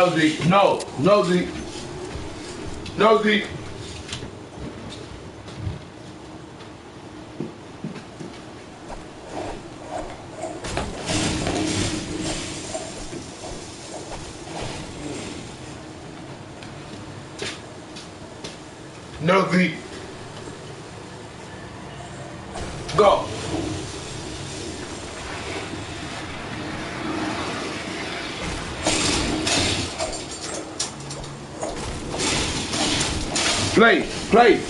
No, Zeke. No. No, Zeke. No, Zeke. No, Zeke. Go. Play, play,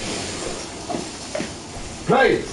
play.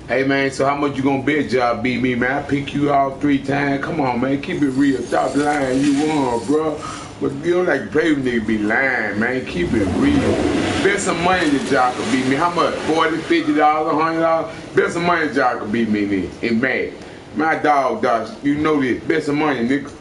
Hey man, so how much you gonna bet y'all beat me, man? I pick you off 3 times. Come on, man, keep it real. Stop lying. You won, bro. But you don't like to play with niggas be lying, man. Keep it real. Bet some money that y'all could beat me. How much? $40, $50, $100? Bet some money that y'all could beat me, nigga. In bad. My dog, you know this. Bet some money, nigga.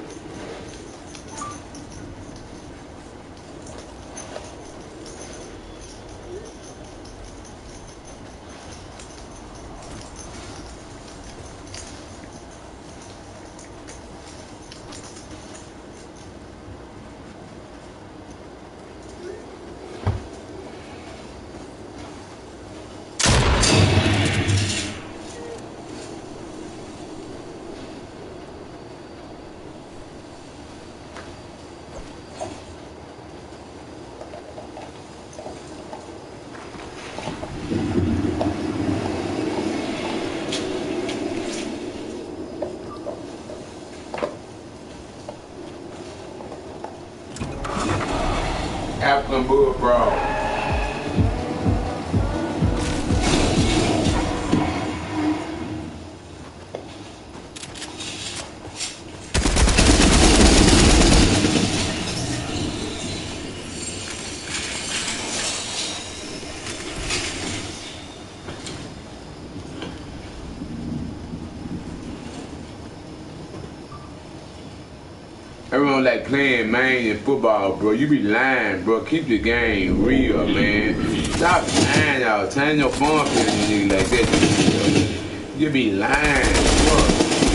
African bullfrog. Everyone like playing, man, in football, bro. You be lying, bro. Keep the game real, man. Stop lying all the time. Your phone for you nigga like that. You be lying, bro.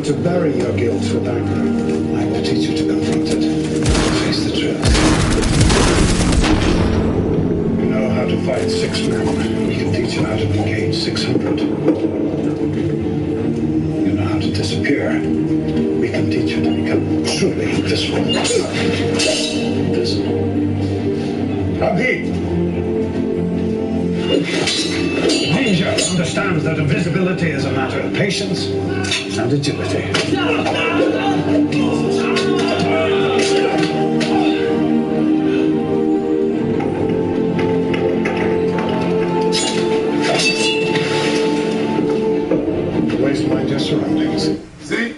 To bury your guilt with anger. I will teach you to confront it. Face the truth. You know how to fight 6 men. We can teach you how to engage 600. You know how to disappear. We can teach you to become truly invisible. Invisible. Abhi! Ninja understands that invisibility is a matter of patience and agility. Always mind your surroundings. See?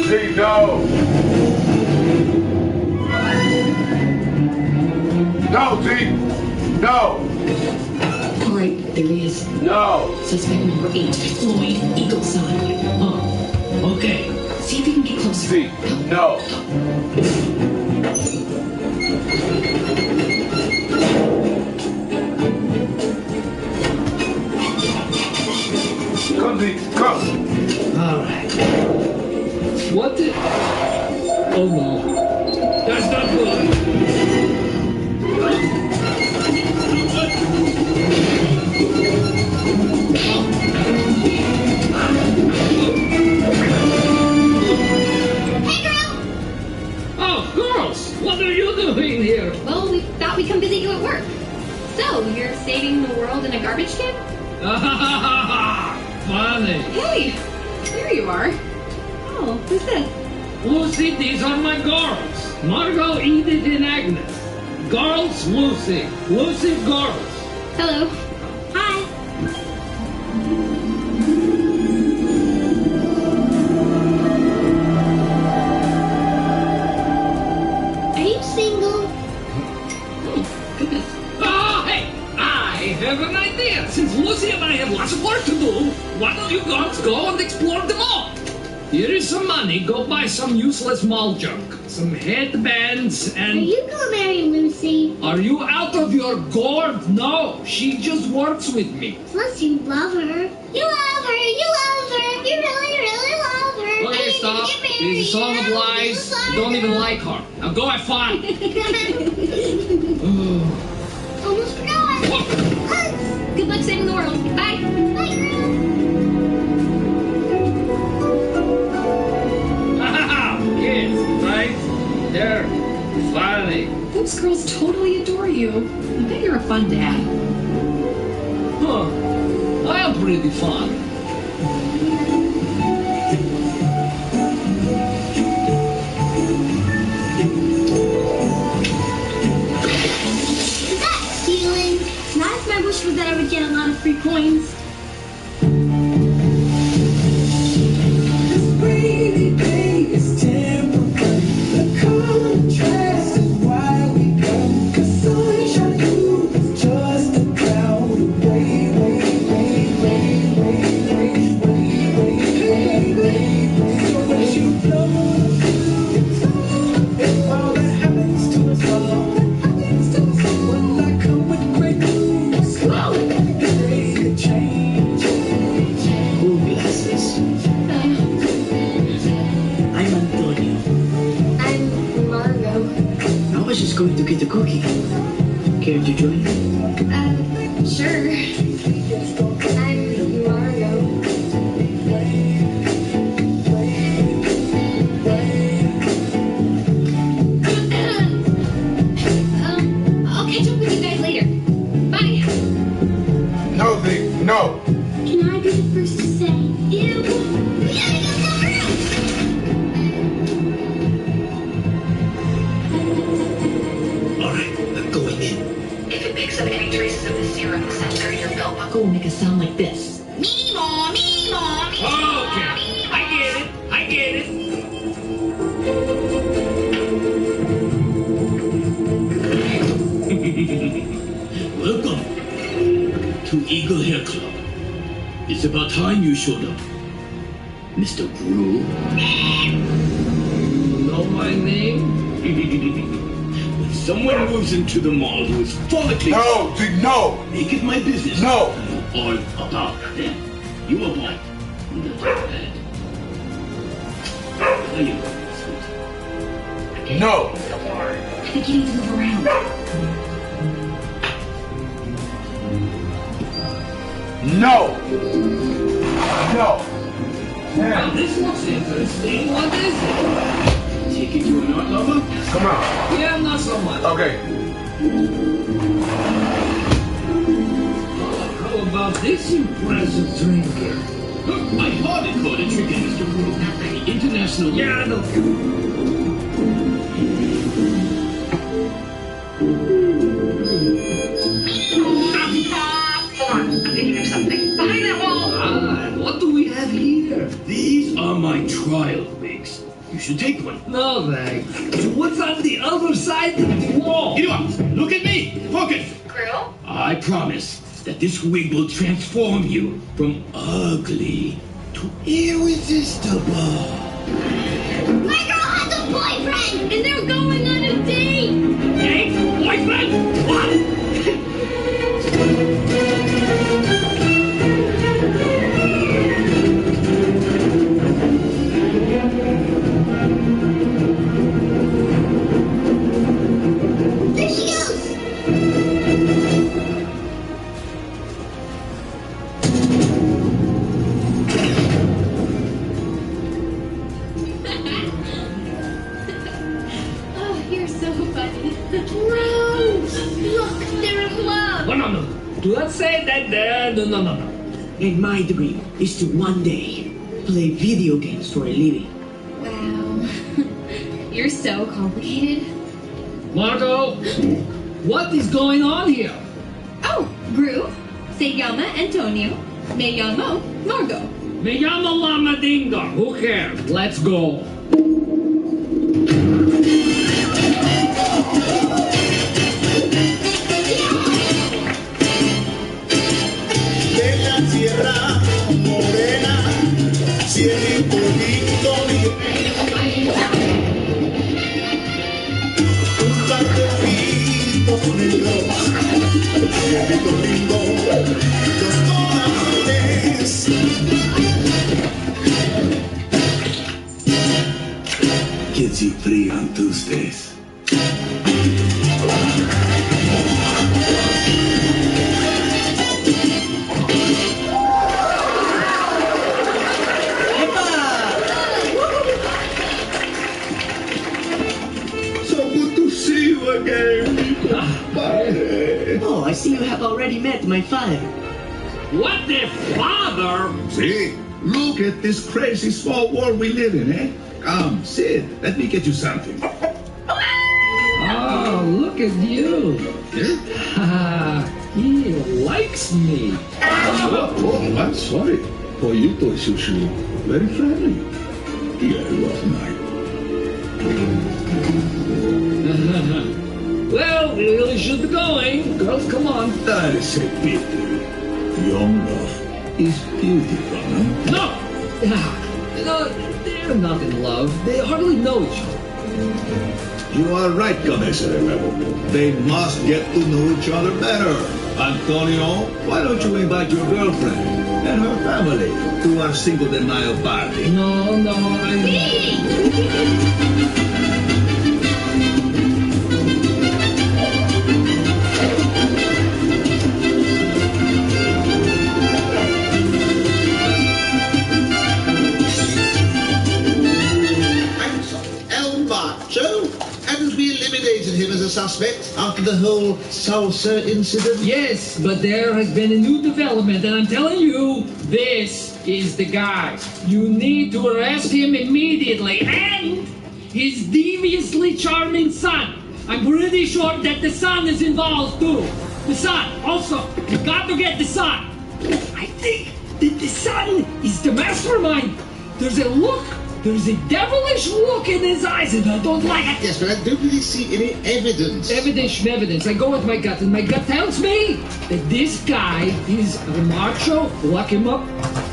See, no. No, see. No. All right, there he is. No. Suspect number 8, Floyd Eagleside. Oh, okay. See if you can get closer. See, no. Come, Z, come. All right. What the? Oh no. That's not good. Oh, girls! What are you doing here? Well, we thought we'd come visit you at work. So, you're saving the world in a garbage can? Funny. Hey, there you are. Oh, who's this? Lucy, these are my girls. Margot, Edith, and Agnes. Girls, Lucy. Lucy, girls. Hello. Hi. Are you single? Oh, goodness. Oh, hey! I have an idea. Since Lucy and I have lots of work to do, why don't you girls go and explore the mall? Here is some money. Go buy some useless mall junk. Some headbands Are and... you gonna marry Lucy? Are you out of your gourd? No, she just works with me. Plus, you love her. You love her. You love her. You really, really love her. Okay, stop. This is a song of lies. You don't even like her. Now go have fun. Almost forgot. What? Good luck saving the world. Bye. Bye, girl. Kids, right? They're funny. Those girls totally adore you. I bet you're a fun dad. Huh. I am pretty fun. Is that stealing? Not if my wish was that I would get a lot of free coins. Going to get a cookie. Care to join? Sure. I'm Margot. I'll catch up with you guys later. Bye. No, Z, no. Can I be the first to say, ew? We gotta go somewhere else. Picks up any traces of the serum sensor in your belt buckle will make a sound like this. Me-maw, me-maw, me-maw. Oh, okay. I get it. I get it. Welcome to Eagle Hair Club. It's about time you showed up, Mr. Gru. You know my name? When someone moves into the mall who is follically... No, Z, no. Make it my business. No. I know all about them. You are one in the top bed. There you go, sweet. No. I think you need to move around. No. No. Now, this looks interesting. What is it? Take it you're not lover? Come on. Yeah, not so much. Okay. How about this impressive drinker? I hardly call it drinking, Mr. Gru. The international... Yeah, I don't I'm thinking of something. Behind that wall! Ah, what do we have here? These are my trial wigs. You should take one. No, thanks. So what's on the other side of the wall? You know what? Look at me. Focus. Gru? I promise that this wig will transform you from ugly to irresistible. My girl has a boyfriend! And they're going on a date! Hey, boyfriend? What? There she goes! Oh, you're so funny. Rose! Look, they're in love! Oh, no. Do not say that. No. And my dream is to one day play video games for a living. Wow. You're so complicated. Marco, what is going on here? Oh, Gru, se llama Antonio, me llamo Margot. Me llamo Lama Dingo. Who cares? Let's go. De la tierra morena, cielito lindo un par de ojitos negros, cielito lindo, los corazones. Kids eat free on Tuesdays. So good to see you again, compadre. Oh, I see you have already met my father. What the father? See, look at this crazy small world we live in, eh? Come, sit. Let me get you something. Oh, look at you. He likes me. Oh, I'm sorry. Pollito is usually very friendly. Yeah, last night. Well, we really should be going. Girls, come on. That is a pity. Young love is beautiful, no? No! No, they're not in love. They hardly know each other. You are right, Cabeza de Huevo. They must get to know each other better. Antonio, why don't you invite your girlfriend and her family to our Cinco de Mayo party? No, El Macho? Haven't we eliminated him as a suspect after the whole salsa incident? Yes, but there has been a new development, and I'm telling you, this is the guy. You need to arrest him immediately, and his deviously charming son. I'm pretty sure that the son is involved too. The son, also, you got to get the son. I think that the son is the mastermind. There's a devilish look in his eyes, and I don't like it. Yes, but I don't really see any evidence. Evidence. I go with my gut, and my gut tells me that this guy is a macho. Lock him up.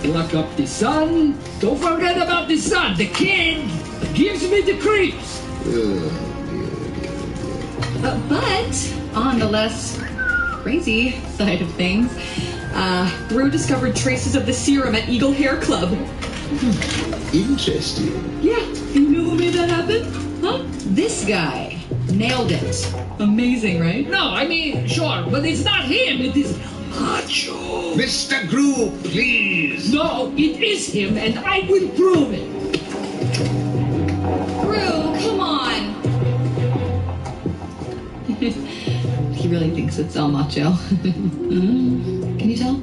Lock up the son. Don't forget about the son. The kid gives me the creeps. But on the less crazy side of things, Gru discovered traces of the serum at Eagle Hair Club. Interesting. Yeah, you know who made that happen? Huh? This guy. Nailed it. Amazing, right? No, I mean, sure, but it's not him. It is macho. Mr. Gru, please. No, it is him, and I will prove it. Gru, come on. He really thinks it's El Macho. Can you tell?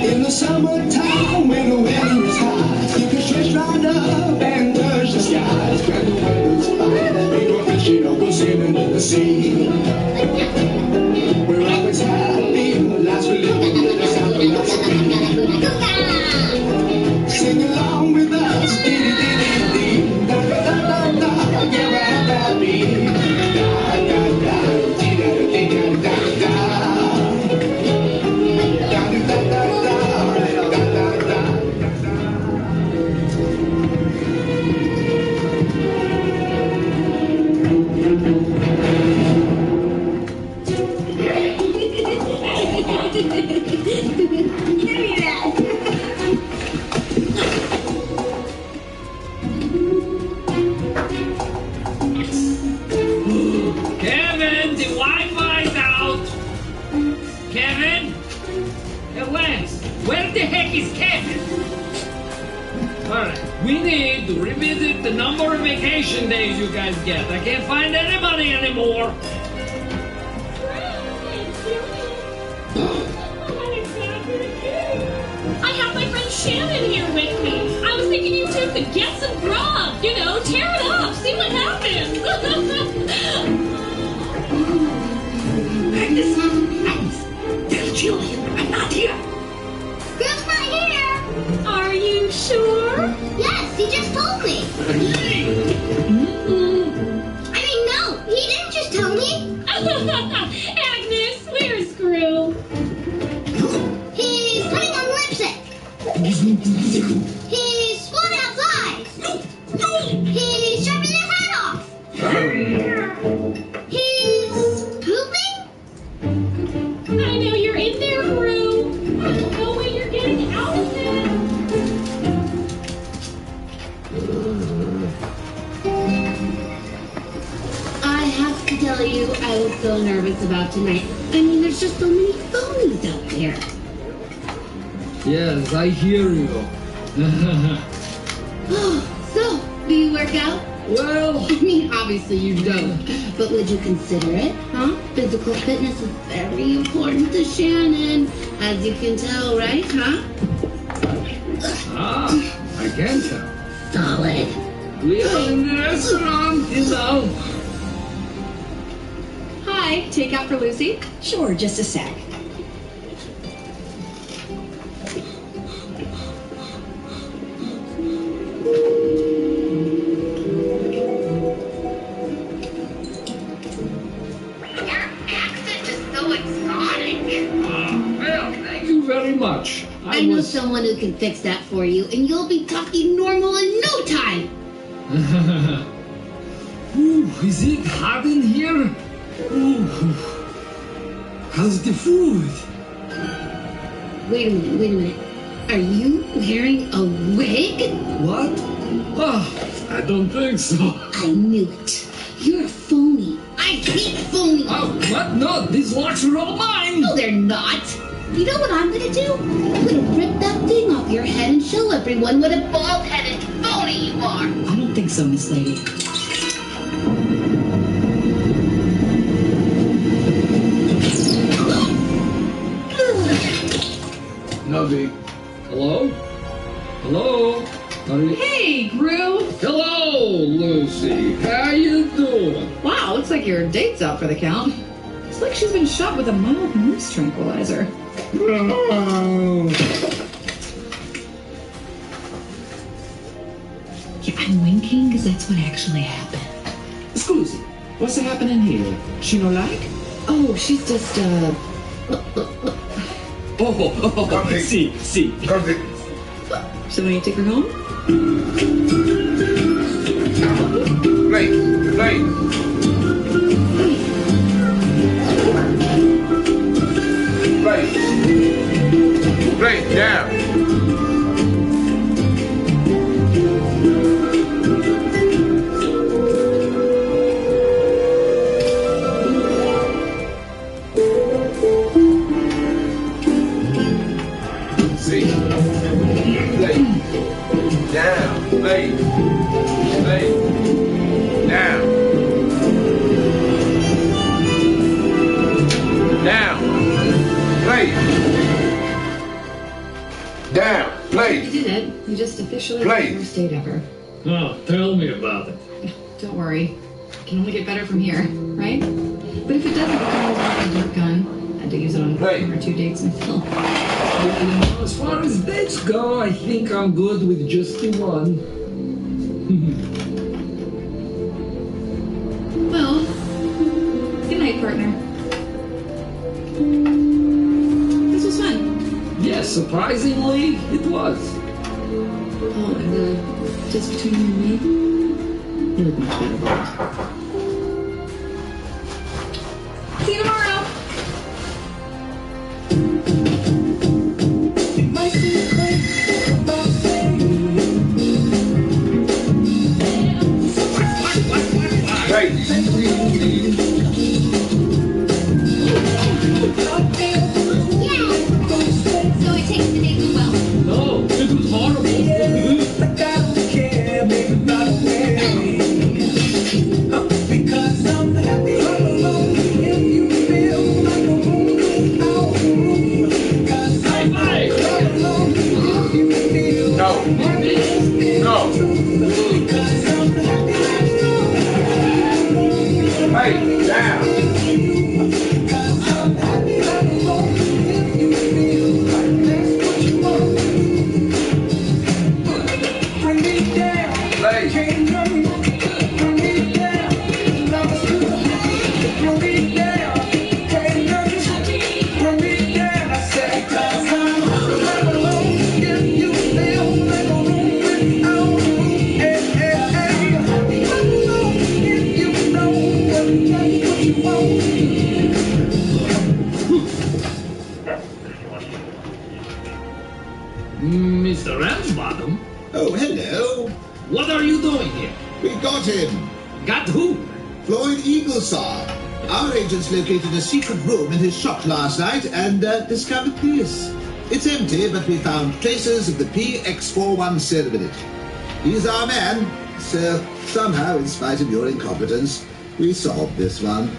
In the summertime when the weather Alright. We need to revisit the number of vacation days you guys get. I can't find anybody anymore. I have my friend Shannon here with me. I was thinking you two could get some grub. You know, tear it up, see what happens. Agnes, tell Julian I'm not here. Grub's not here. Are you sure? Yes, he just told me. I mean, no, he didn't just tell me. Agnes, where's Gru? He's putting on lipstick. He's spotting outside. He's sharpening his head off. He's pooping. I know you're in there, Gru. There's no way you're getting out of it. I have to tell you, I was so nervous about tonight. I mean, there's just so many phonies out there. Yes, I hear you. So, do you work out? Well, I mean, obviously you don't. But would you consider it, huh? Physical fitness is very important to Shannon. As you can tell, right, huh? I can tell. Solid. We are in the restaurant, you know. Hi, takeout for Lucy? Sure, just a sec. Well, thank you very much. I know someone who can fix that for you, and you'll be talking normal in no time. Ooh, is it hot in here? Ooh. How's the food? Wait a minute. Are you wearing a wig? What? Oh, I don't think so. I knew it. You're a phony. I hate phonies. Oh, what? No, these locks are all mine. No, they're not. You know what I'm gonna do? I'm gonna rip that thing off your head and show everyone what a bald-headed phony you are. I don't think so, Miss Lady. No, D. Hello? Hello? Hey, Gru! Hello, Lucy. How you doing? Wow, looks like your date's out for the count. It's like she's been shot with a mild moose tranquilizer. Yeah, I'm winking because that's what actually happened. Scusi, what's happening here? She no like? Oh, she's just, See. Come to... So when you take her home? Plate. Plate, down. See. Plate. Down. Plate. Down. Down. Plate. Down. Plate. You did it. You just officially Play. had your first date ever. Oh, tell me about it. Don't worry. It can only get better from here, right? But if it doesn't, you can always have a dirt gun. Had to use it on Play. 1 or 2 dates until. As far as dates go, I think I'm good with just the one. Well, good night, partner. This was fun. Yes, surprisingly, it was. Oh, and just between you and me, you look much better bald. See you tomorrow. Plate. Yeah. So it takes the day well. No, it was horrible. No. No. Hey, down. Mr. Ramsbottom? Oh, hello. What are you doing here? We got him. Got who? Floyd Eagleside. Our agents located a secret room in his shop last night and discovered this. It's empty, but we found traces of the PX41 in it. He's our man, so somehow, in spite of your incompetence, we solved this one.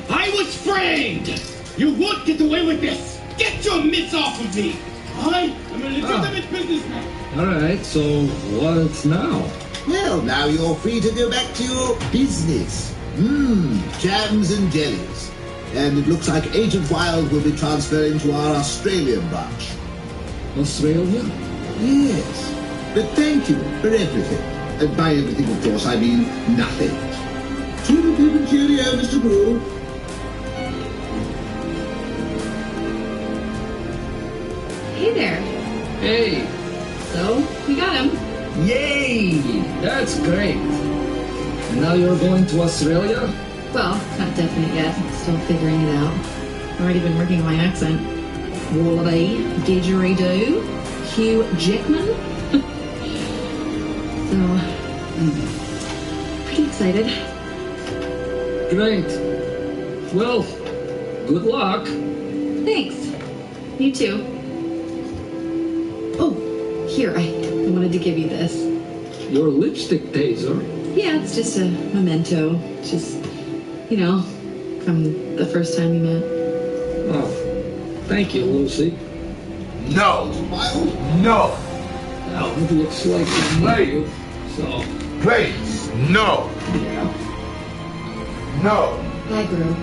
I was framed! You won't get away with this! Get your mitts off of me! I am a legitimate businessman! Alright, so what now? Well, now you're free to go back to your business. Jams and jellies. And it looks like Agent Wild will be transferring to our Australian branch. Australia? Yes. But thank you for everything. And by everything, of course, I mean nothing. Toodle-pip and cheerio, Mr. Brew. Hey there. Hey, So, we got him. yay! That's great. And now you're going to Australia? Well, not definite yet. Still figuring it out. Already been working on my accent. Wallaby, didgeridoo, Hugh Jackman. So, pretty excited. Great. Well, good luck. Thanks. You too. Oh, here, I wanted to give you this. Your lipstick taser. Yeah, it's just a memento. Just, you know, from the first time we met. Oh, thank you, Lucy. No. No. Now it looks like you know you, so... Please. No. Yeah. No. Bye, Gru.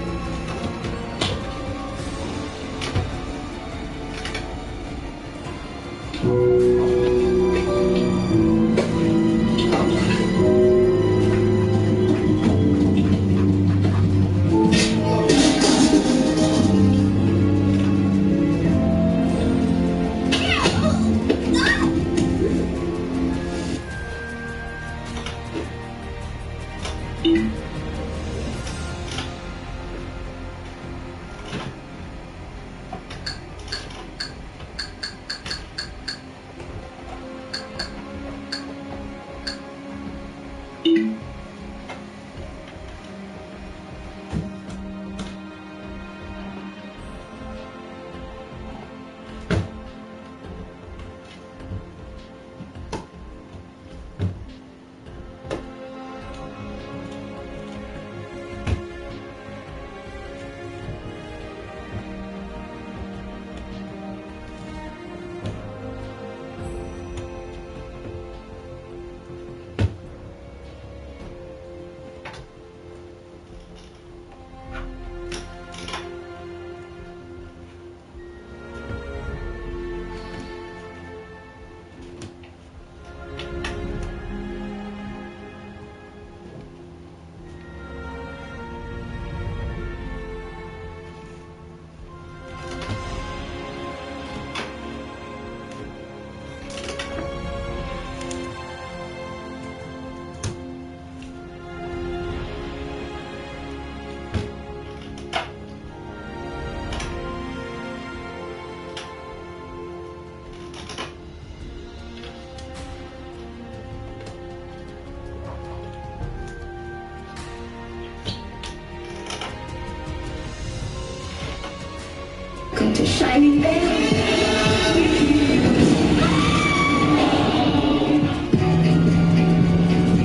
To Shining Vale.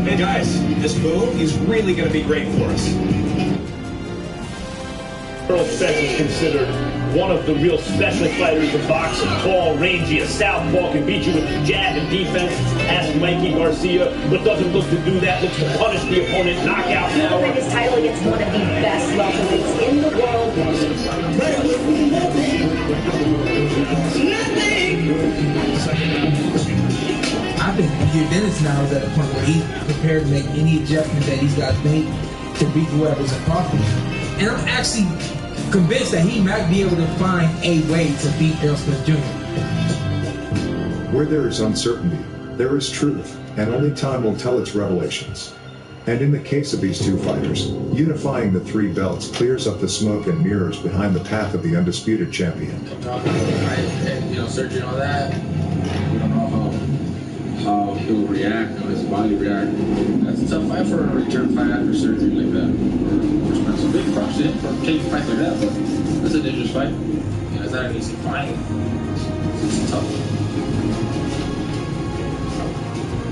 Hey guys, this boom is really going to be great for us. Earl Spence is considered one of the real special fighters in boxing. Tall, rangy, a southpaw, can beat you with the jab and defense. Ask Mikey Garcia, but doesn't look to do that. Looks to punish the opponent, knockout power. Defending his title against one of the best welterweights in the world. I think Dennis now is at a point where he's prepared to make any adjustment that he's got to make to beat whoever's across him. And I'm actually convinced that he might be able to find a way to beat Errol Spence Jr. Where there is uncertainty, there is truth, and only time will tell its revelations. And in the case of these two fighters, unifying the three belts clears up the smoke and mirrors behind the path of the undisputed champion. Surgery and all that, we don't know how he'll react, how his body react. That's a tough fight for a return fight after surgery like that. For Spence. Big props to him for taking fights like that, but that's a dangerous fight. It's not an easy fight. It's tough.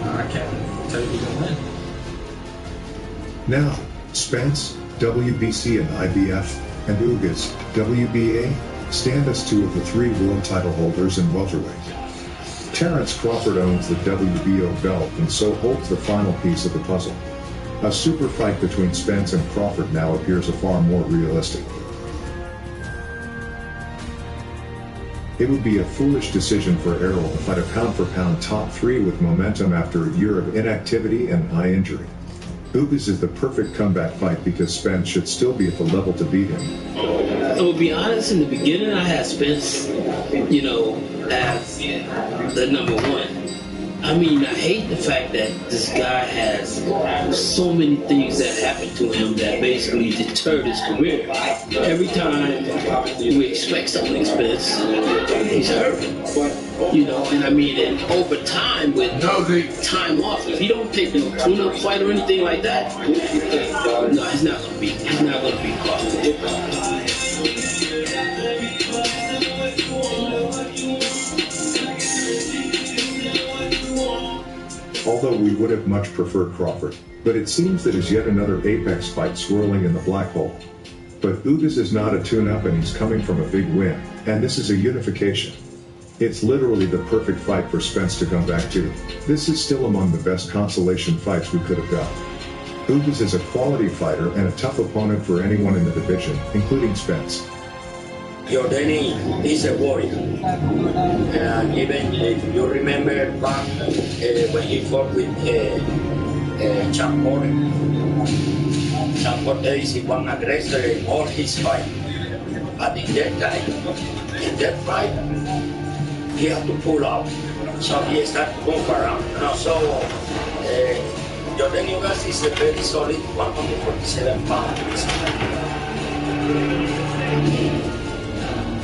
I can't tell you who's gonna win. Now, Spence, WBC and IBF, and Ugas, WBA, stand as two of the three world title holders in welterweight. Terrence Crawford owns the WBO belt and so holds the final piece of the puzzle. A super fight between Spence and Crawford now appears far more realistic. It would be a foolish decision for Errol to fight a pound-for-pound top three with momentum after a year of inactivity and eye injury. Ugas is the perfect comeback fight because Spence should still be at the level to beat him. To be honest, in the beginning, I had Spence, as the number one. I mean, I hate the fact that this guy has so many things that happened to him that basically deterred his career. Every time we expect something, Spence, he's hurt. And I mean, and over time, with time off, if he don't take no tune-up fight or anything like that, no, he's not gonna beat Crawford. Although we would have much preferred Crawford, but it seems that is yet another apex fight swirling in the black hole. But Ugas is not a tune-up and he's coming from a big win, and this is a unification. It's literally the perfect fight for Spence to come back to. This is still among the best consolation fights we could have got. Ugas is a quality fighter and a tough opponent for anyone in the division, including Spence. Danny is a warrior. And even if you remember back when he fought with Chuck Morton. Chuck Morton is one aggressor in all his fight. But in that fight, he had to pull out. So he started to move around. So Jordan Ugas is a very solid 147 pounds.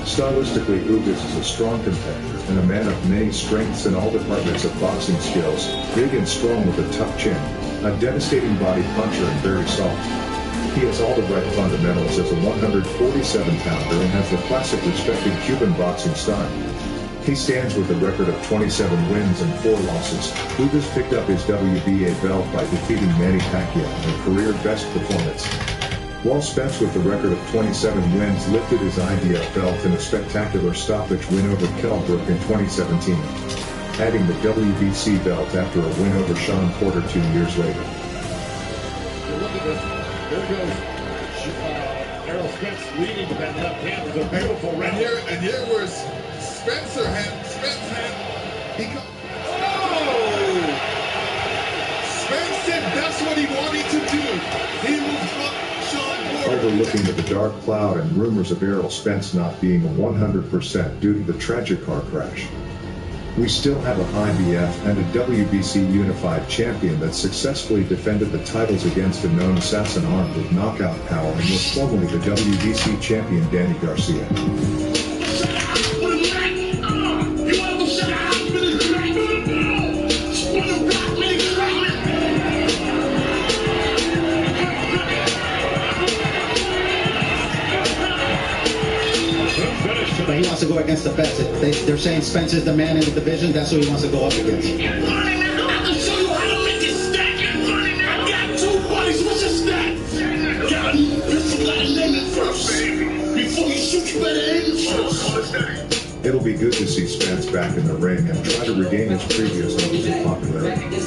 Stylistically, Ugas is a strong competitor and a man of many strengths in all departments of boxing skills, big and strong with a tough chin, a devastating body puncher and very soft. He has all the right fundamentals as a 147-pounder and has the classic respected Cuban boxing style. He stands with a record of 27 wins and 4 losses. Ugas picked up his WBA belt by defeating Manny Pacquiao in a career best performance. While Spence, with a record of 27 wins, lifted his IBF belt in a spectacular stoppage win over Kellbrook in 2017, adding the WBC belt after a win over Sean Porter 2 years later. Look at this. There goes Errol Spence leading with that left hand with a beautiful right here. And here was Spence had. He got. Oh! Spence said that's what he wanted to do. He moved up. Overlooking the dark cloud and rumors of Errol Spence not being 100% due to the tragic car crash. We still have a IBF and a WBC unified champion that successfully defended the titles against a known assassin armed with knockout power and was formerly the WBC champion Danny Garcia. But he wants to go against the best. They're saying Spence is the man in the division. That's who he wants to go up against. I can show you how to make it stack. I got 2 buddies. What's your stack? This you gotta name it first, baby. Before you shoot It'll be good to see Spence back in the ring and try to regain his previous levels of popularity.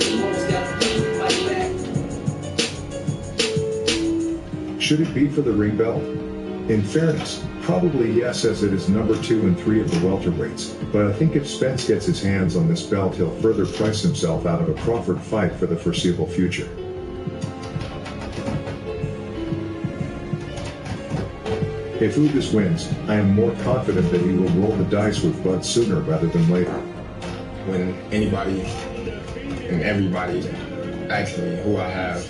Should it be for the ring belt? In fairness, probably yes, as it is number 2 and 3 of the welterweights, but I think if Spence gets his hands on this belt, he'll further price himself out of a Crawford fight for the foreseeable future. If Ugas wins, I am more confident that he will roll the dice with Bud sooner rather than later. When anybody and everybody asks me who I have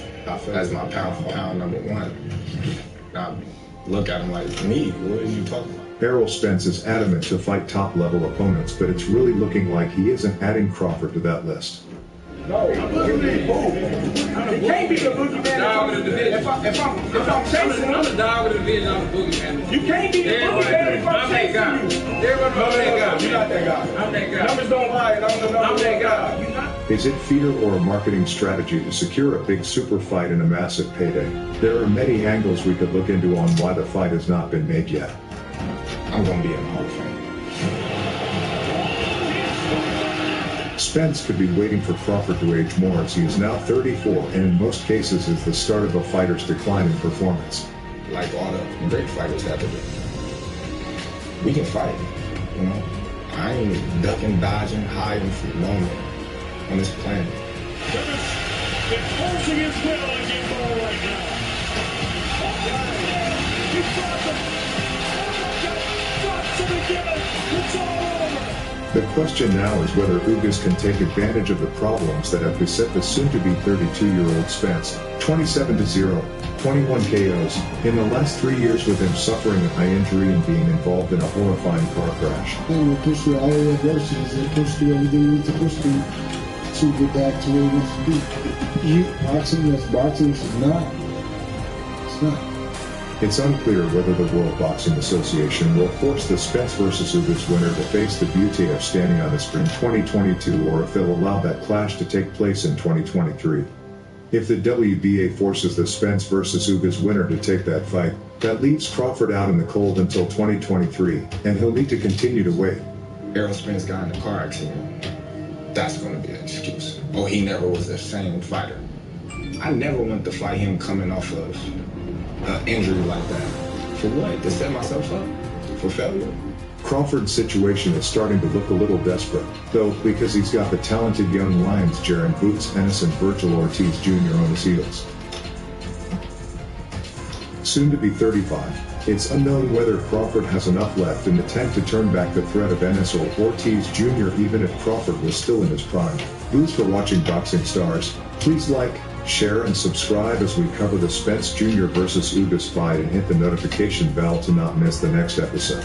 as my pound for pound number 1, I look at him like, me? What are you talking about? Errol Spence is adamant to fight top-level opponents, but it's really looking like he isn't adding Crawford to that list. No, he can't be the boogeyman. Dog of the division. If I'm chasing him, I'm the dog of the division. I'm the boogeyman. You can't be the boogeyman if I'm chasing you. Everybody knows that guy. You're not that guy. I'm that guy. Numbers don't lie. I'm that guy. Is it fear or a marketing strategy to secure a big super fight and a massive payday? There are many angles we could look into on why the fight has not been made yet. I'm going to be in the Hall of Fame. Spence could be waiting for Crawford to age more, as he is now 34 and in most cases is the start of a fighter's decline in performance. Like all the great fighters have to do. We can fight, you know. I ain't ducking, dodging, hiding from no one on this planet. Enforcing his will on Gilmore right now. He drops him. Drops him again. It's all over. The question now is whether Ugas can take advantage of the problems that have beset the soon-to-be 32-year-old Spence. 27-0, 21 KOs, in the last 3 years with him suffering a high injury and being involved in a horrifying car crash. And we'll push through all the adversities and push through everything we need to push through to get back to where we need to be. Boxing, yes, boxing is not. It's not. It's unclear whether the World Boxing Association will force the Spence vs. Ugas winner to face the beauty of standing on his in 2022 or if they'll allow that clash to take place in 2023. If the WBA forces the Spence vs. Ugas winner to take that fight, that leaves Crawford out in the cold until 2023, and he'll need to continue to wait. Errol Spence got in a car accident. That's going to be an excuse. Oh, he never was the same fighter. I never want to fight him coming off of an injury like that. For what? To set myself up? For failure? Crawford's situation is starting to look a little desperate, though, because he's got the talented young lions Jaron Boots Ennis and Virgil Ortiz Jr. on his heels. Soon to be 35, it's unknown whether Crawford has enough left in the tank to turn back the threat of Ennis or Ortiz Jr. even if Crawford was still in his prime. Thanks for watching Boxing Stars. Please like, share, and subscribe as we cover the Spence Jr. vs. Ugas fight and hit the notification bell to not miss the next episode.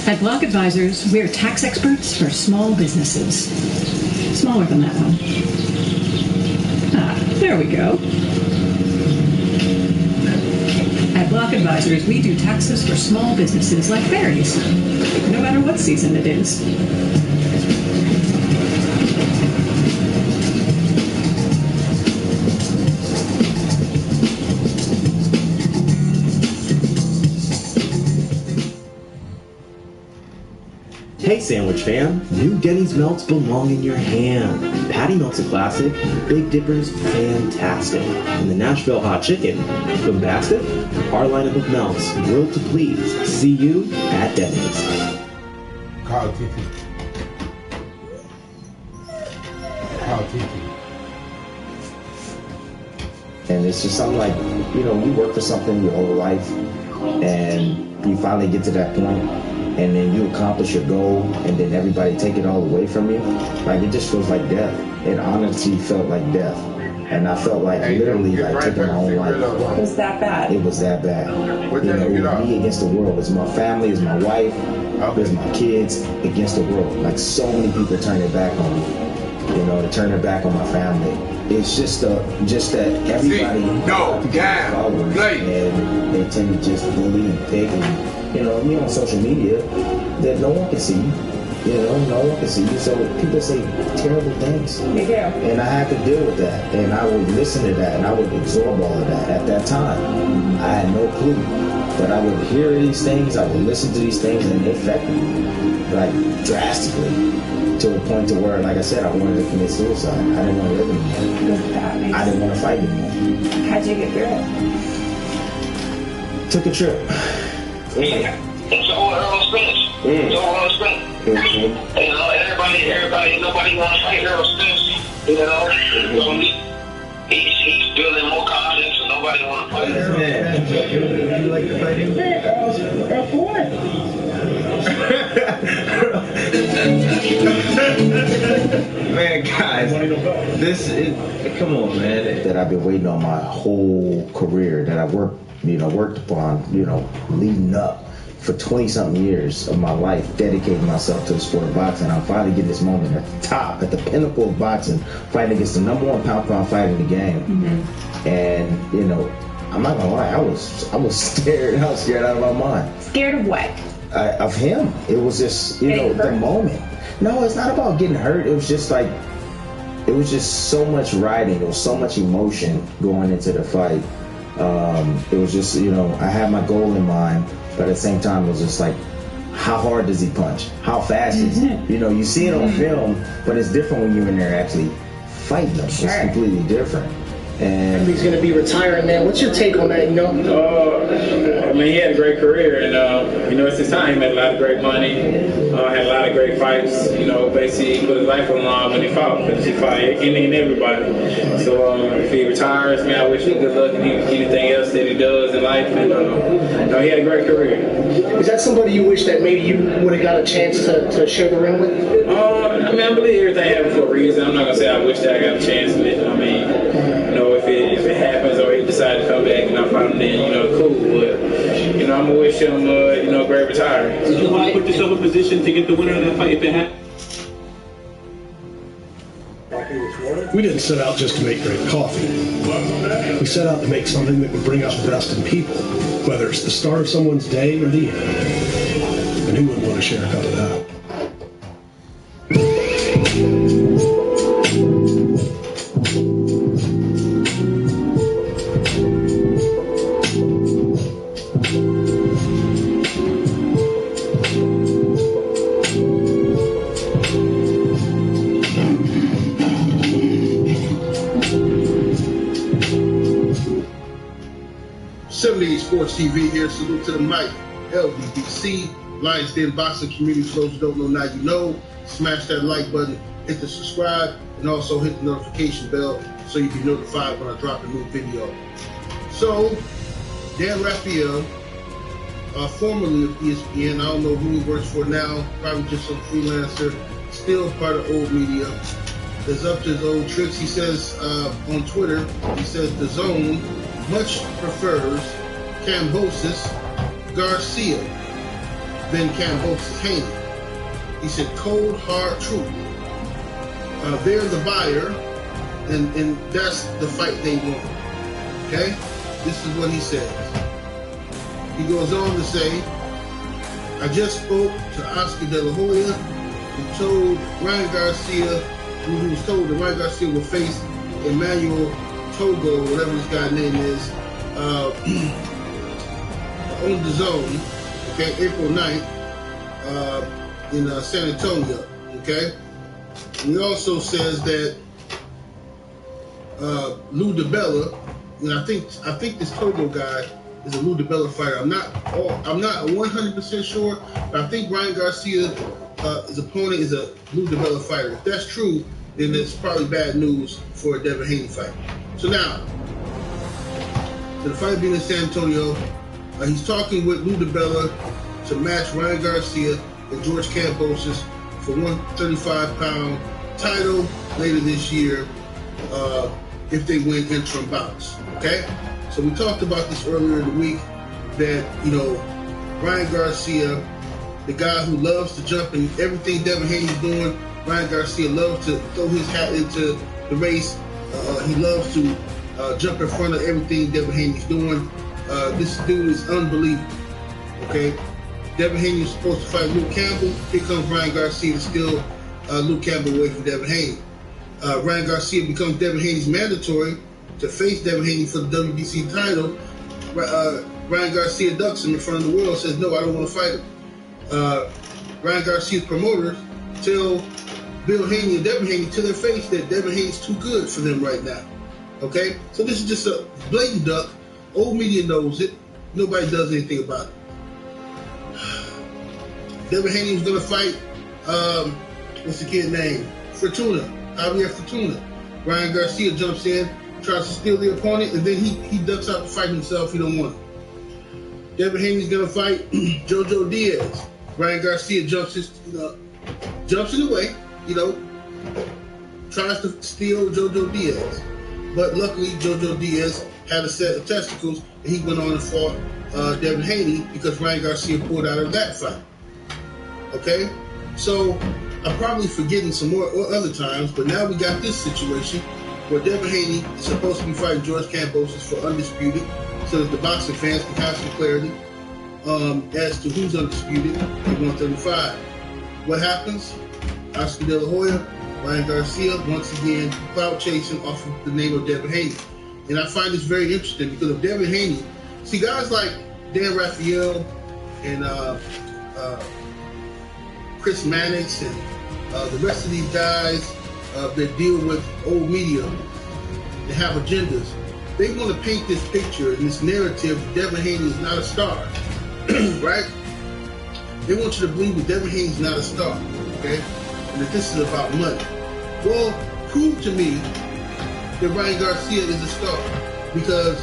At Block Advisors, we're tax experts for small businesses. Smaller than that one. Ah, there we go. At Block Advisors, we do taxes for small businesses like berries, no matter what season it is. Hey Sandwich fam, new Denny's melts belong in your hand. Patty Melt's a classic, Big Dipper's fantastic, and the Nashville Hot Chicken, bombastic. Our lineup of melts, grilled to please. See you at Denny's. Call TT. Call TT. And it's just something like, you know, you work for something your whole life, and you finally get to that point, and then you accomplish your goal, and then everybody take it all away from you. Like, it just feels like death. It honestly felt like death. And I felt like literally like taking my own life. It was that bad? It was that bad. You know, it was me against the world. It's my family, it's my wife, it's my kids against the world. Like, so many people turn their back on me. You know, to turn their back on my family. it's just that everybody and they tend to just bully and pick, and me on social media that no one can see you. No one can see you, so people say terrible things. And I had to deal with that, and I would listen to that, and I would absorb all of that. At that time, I had no clue, but I would hear these things, I would listen to these things, and they affect me, like, drastically, to a point to where, like I said, I wanted to commit suicide. I didn't want to live anymore. I didn't want to fight anymore. How'd you get through it? Took a trip. It's all on Spence. It's all on Spence. Everybody, nobody wants to fight Earl Spence. He's building more confidence, and nobody wants to fight him. You like to fight him? For what? Man, guys, this is, come on, man. That I've been waiting on my whole career, that I worked upon, leading up for 20-something years of my life, dedicating myself to the sport of boxing. I'm finally getting this moment at the top, at the pinnacle of boxing, fighting against the #1 pound fighter in the game. Mm-hmm. And, I'm not gonna lie, I was scared. I was scared out of my mind. Scared of what? Of him. It was just, the moment. No, it's not about getting hurt. It was just like, it was just so much riding. There was so much emotion going into the fight. It was just, I had my goal in mind, but at the same time, it was just like, how hard does he punch? How fast is he? You see it on film, but it's different when you're in there actually fighting them. Sure. It's completely different. And he's going to be retiring, man. What's your take on that? I mean, he had a great career, and it's his time. He made a lot of great money, had a lot of great fights. Basically, he put his life on the line when he fought, because he fought any and everybody. So if he retires, man, I wish him good luck in anything else that he does in life. And he had a great career. Is that somebody you wish that maybe you would have got a chance to share the ring with? I believe everything happened for a reason. I'm not gonna say I wish that I got a chance with it. If it happens or he decides to come back and I fight him, then cool. But I'm gonna wish him great retirement. Did you want to put yourself in position to get the winner of that fight if it happened? We didn't set out just to make great coffee. We set out to make something that would bring out the best in people, whether it's the start of someone's day or the end. And who wouldn't want to share a cup of that? Sports TV here. Salute to the mic. LBBC, Lions Den Boxing Community. For those who don't know, now you know. Smash that like button, hit the subscribe, and also hit the notification bell so you can be notified when I drop a new video. So, Dan Raphael, formerly of ESPN, I don't know who he works for now, probably just some freelancer, still part of old media, is up to his old tricks. He says on Twitter, he says the Zone much prefers Kambosos Garcia than Kambosos Haney. He said cold, hard truth. They're the buyer, and that's the fight they want. Okay? This is what he says. He goes on to say, I just spoke to Oscar De La Hoya and told Ryan Garcia, he was told that Ryan Garcia would face Emmanuel Togo, whatever this guy's name is, on the Zone, okay, April 9th, in San Antonio, okay? And he also says that Lou DiBella, and I think this Togo guy is a Lou DiBella fighter. I'm not 100% sure, but I think Ryan Garcia, his opponent, is a Lou DiBella fighter. If that's true, then it's probably bad news for a Devin Haney fight. So now, the fight being in San Antonio, he's talking with Lou DiBella to match Ryan Garcia and George Kambosos for 135-pound title later this year if they win interim bouts. Okay? So we talked about this earlier in the week that, Ryan Garcia, the guy who loves to jump in everything Devin Haney's doing, Ryan Garcia loves to throw his hat into the race. He loves to jump in front of everything Devin Haney's doing. This dude is unbelievable. Okay, Devin Haney is supposed to fight Luke Campbell. Here comes Ryan Garcia to steal Luke Campbell away from Devin Haney. Ryan Garcia becomes Devin Haney's mandatory to face Devin Haney for the WBC title. Ryan Garcia ducks him in front of the world and says, no, I don't want to fight him. Ryan Garcia's promoters tell Bill Haney and Devin Haney to their face that Devin Haney's too good for them right now. Okay? So this is just a blatant duck. Old media knows it. Nobody does anything about it. Devin Haney was going to fight, what's the kid's name? Fortuna. Javier Fortuna. Ryan Garcia jumps in, tries to steal the opponent, and then he ducks out to fight himself. He don't want it. Devin Haney's going to fight JoJo Diaz. Ryan Garcia jumps in the way, tries to steal JoJo Diaz. But luckily, JoJo Diaz had a set of testicles, and he went on and fought Devin Haney because Ryan Garcia pulled out of that fight. Okay? So, I'm probably forgetting some more other times, but now we got this situation where Devin Haney is supposed to be fighting George Kambosos for undisputed, so that the boxing fans can have some clarity as to who's undisputed at 135. What happens? Oscar De La Hoya, Ryan Garcia, once again, clout chasing off of the name of Devin Haney. And I find this very interesting because of Devin Haney. See, guys like Dan Raphael and Chris Mannix and the rest of these guys that deal with old media and have agendas, they want to paint this picture and this narrative that Devin Haney is not a star, right? They want you to believe that Devin Haney is not a star, okay? And that this is about money. Well, prove to me that Ryan Garcia is a star, because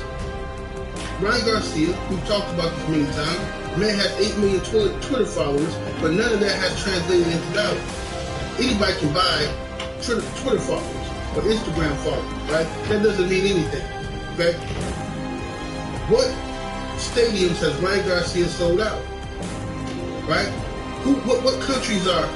Ryan Garcia, we've talked about this many times, the man has 8 million Twitter followers, but none of that has translated into dollars. Anybody can buy Twitter followers or Instagram followers, right? That doesn't mean anything, okay? What stadiums has Ryan Garcia sold out, right? What countries are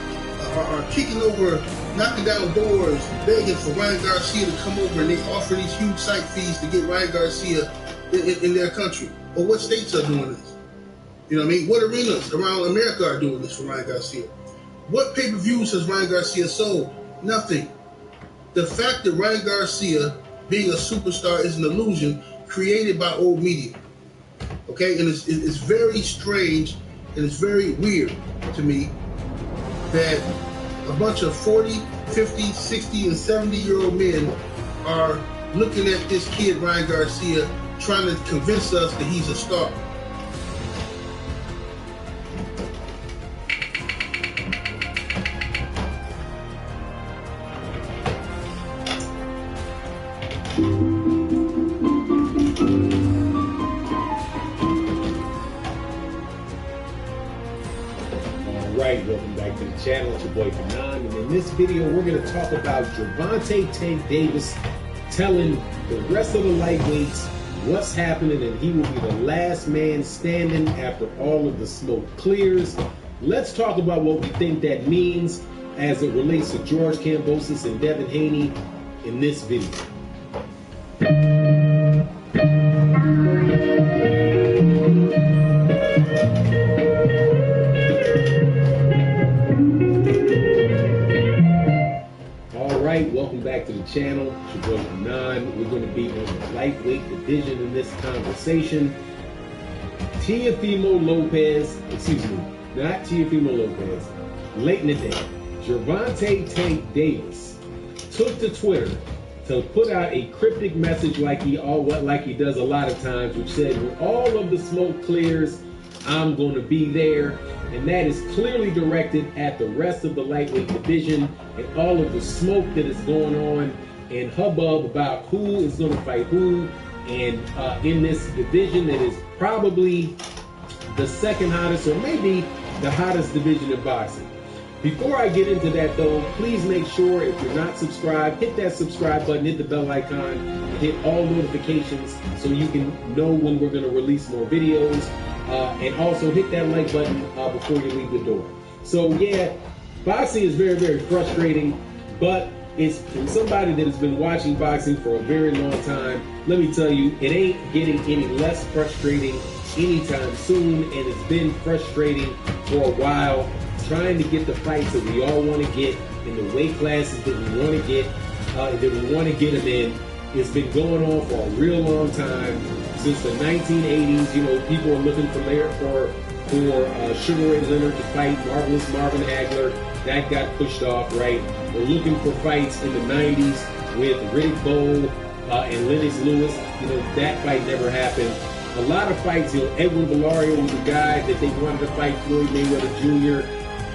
kicking over, knocking down doors, begging for Ryan Garcia to come over, and they offer these huge site fees to get Ryan Garcia in their country? Or what states are doing this? You know what I mean? What arenas around America are doing this for Ryan Garcia? What pay-per-views has Ryan Garcia sold? Nothing. The fact that Ryan Garcia being a superstar is an illusion created by old media. Okay? And it's very strange and it's very weird to me that a bunch of 40, 50, 60, and 70-year-old men are looking at this kid, Ryan Garcia, trying to convince us that he's a star. Alright, welcome back to the channel. It's your boy Kanan, and in this video we're going to talk about Gervonta Tank Davis telling the rest of the lightweights what's happening, and he will be the last man standing after all of the smoke clears. Let's talk about what we think that means as it relates to George Kambosos and Devin Haney in this video. Alright, welcome back to the channel. It's your boy Kanan. We're going to be on the lightweight division in this conversation. Teofimo Lopez, late in the day, Gervonta Tank Davis took to Twitter to put out a cryptic message like he does a lot of times, which said, when all of the smoke clears, I'm going to be there. And that is clearly directed at the rest of the lightweight division and all of the smoke that is going on and hubbub about who is going to fight who. And in this division that is probably the second hottest or maybe the hottest division in boxing. Before I get into that though, please make sure if you're not subscribed, hit that subscribe button, hit the bell icon, and hit all notifications so you can know when we're going to release more videos. And also hit that like button before you leave the door. So yeah, boxing is very, very frustrating, but it's from somebody that has been watching boxing for a very long time. Let me tell you, it ain't getting any less frustrating anytime soon, and it's been frustrating for a while, trying to get the fights that we all want to get in the weight classes that we want to get, them in. It's been going on for a real long time, since the 1980s. You know, people are looking for Sugar Ray Leonard to fight Marvelous Marvin Hagler. That got pushed off, right? We're looking for fights in the 90s with Riddick Bowe and Lennox Lewis. You know, that fight never happened. A lot of fights, you know, Edwin Valario was the guy that they wanted to fight Floyd Mayweather Jr.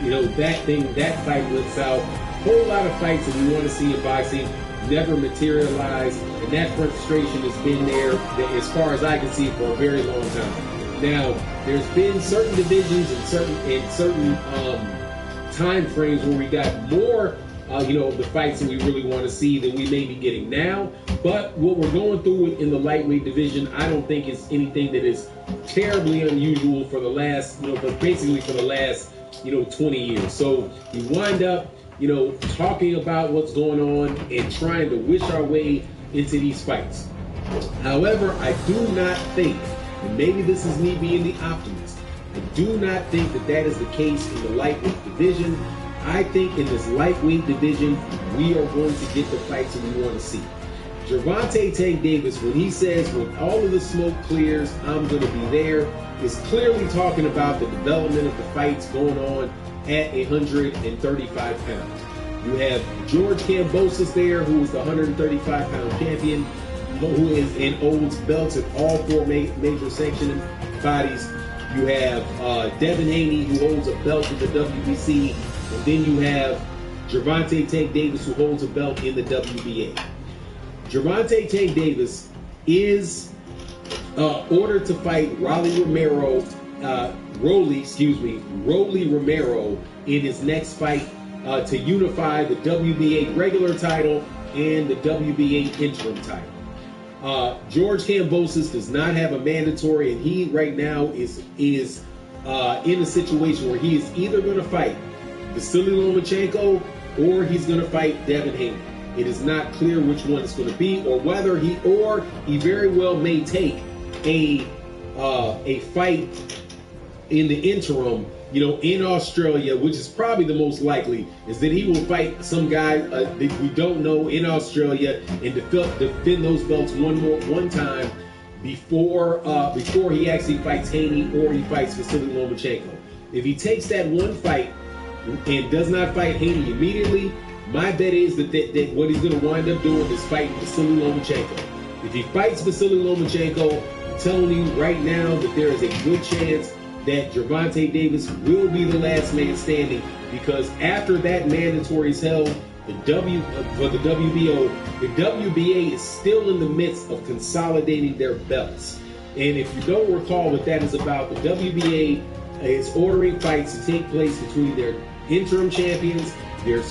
You know, that fight went south. A whole lot of fights that we want to see in boxing never materialized, and that frustration has been there, as far as I can see, for a very long time. Now, there's been certain divisions and certain time frames where we got more, the fights that we really want to see than we may be getting now. But what we're going through in the lightweight division, I don't think it's anything that is terribly unusual for the last, for the last 20 years. So we wind up, talking about what's going on and trying to wish our way into these fights. However, I do not think, and maybe this is me being the optimist, I do not think that is the case in the lightweight division. I think in this lightweight division, we are going to get the fights that we want to see. Gervonta Tank Davis, when he says, when all of the smoke clears, I'm going to be there, is clearly talking about the development of the fights going on at 135 pounds. You have George Kambosos there, who is the 135-pound champion, who is and holds belts at all four major sanctioning bodies. You have Devin Haney, who holds a belt in the WBC, and then you have Gervonta Tank Davis, who holds a belt in the WBA. Gervonta Tank Davis is ordered to fight Rolly Romero in his next fight to unify the WBA regular title and the WBA interim title. George Kambosos does not have a mandatory, and he right now is in a situation where he is either going to fight Vasily Lomachenko or he's going to fight Devin Haney. It is not clear which one it's going to be, or whether he very well may take a fight in the interim, in Australia, which is probably the most likely, is that he will fight some guy that we don't know in Australia and defend those belts one time before he actually fights Haney or he fights Vasily Lomachenko. If he takes that one fight and does not fight Haney immediately, my bet is that what he's going to wind up doing is fighting Vasily Lomachenko. If he fights Vasily Lomachenko, I'm telling you right now that there is a good chance that Gervonta Davis will be the last man standing, because after that mandatory is held, for the WBO, the WBA is still in the midst of consolidating their belts. And if you don't recall what that is about, the WBA is ordering fights to take place between their interim champions, their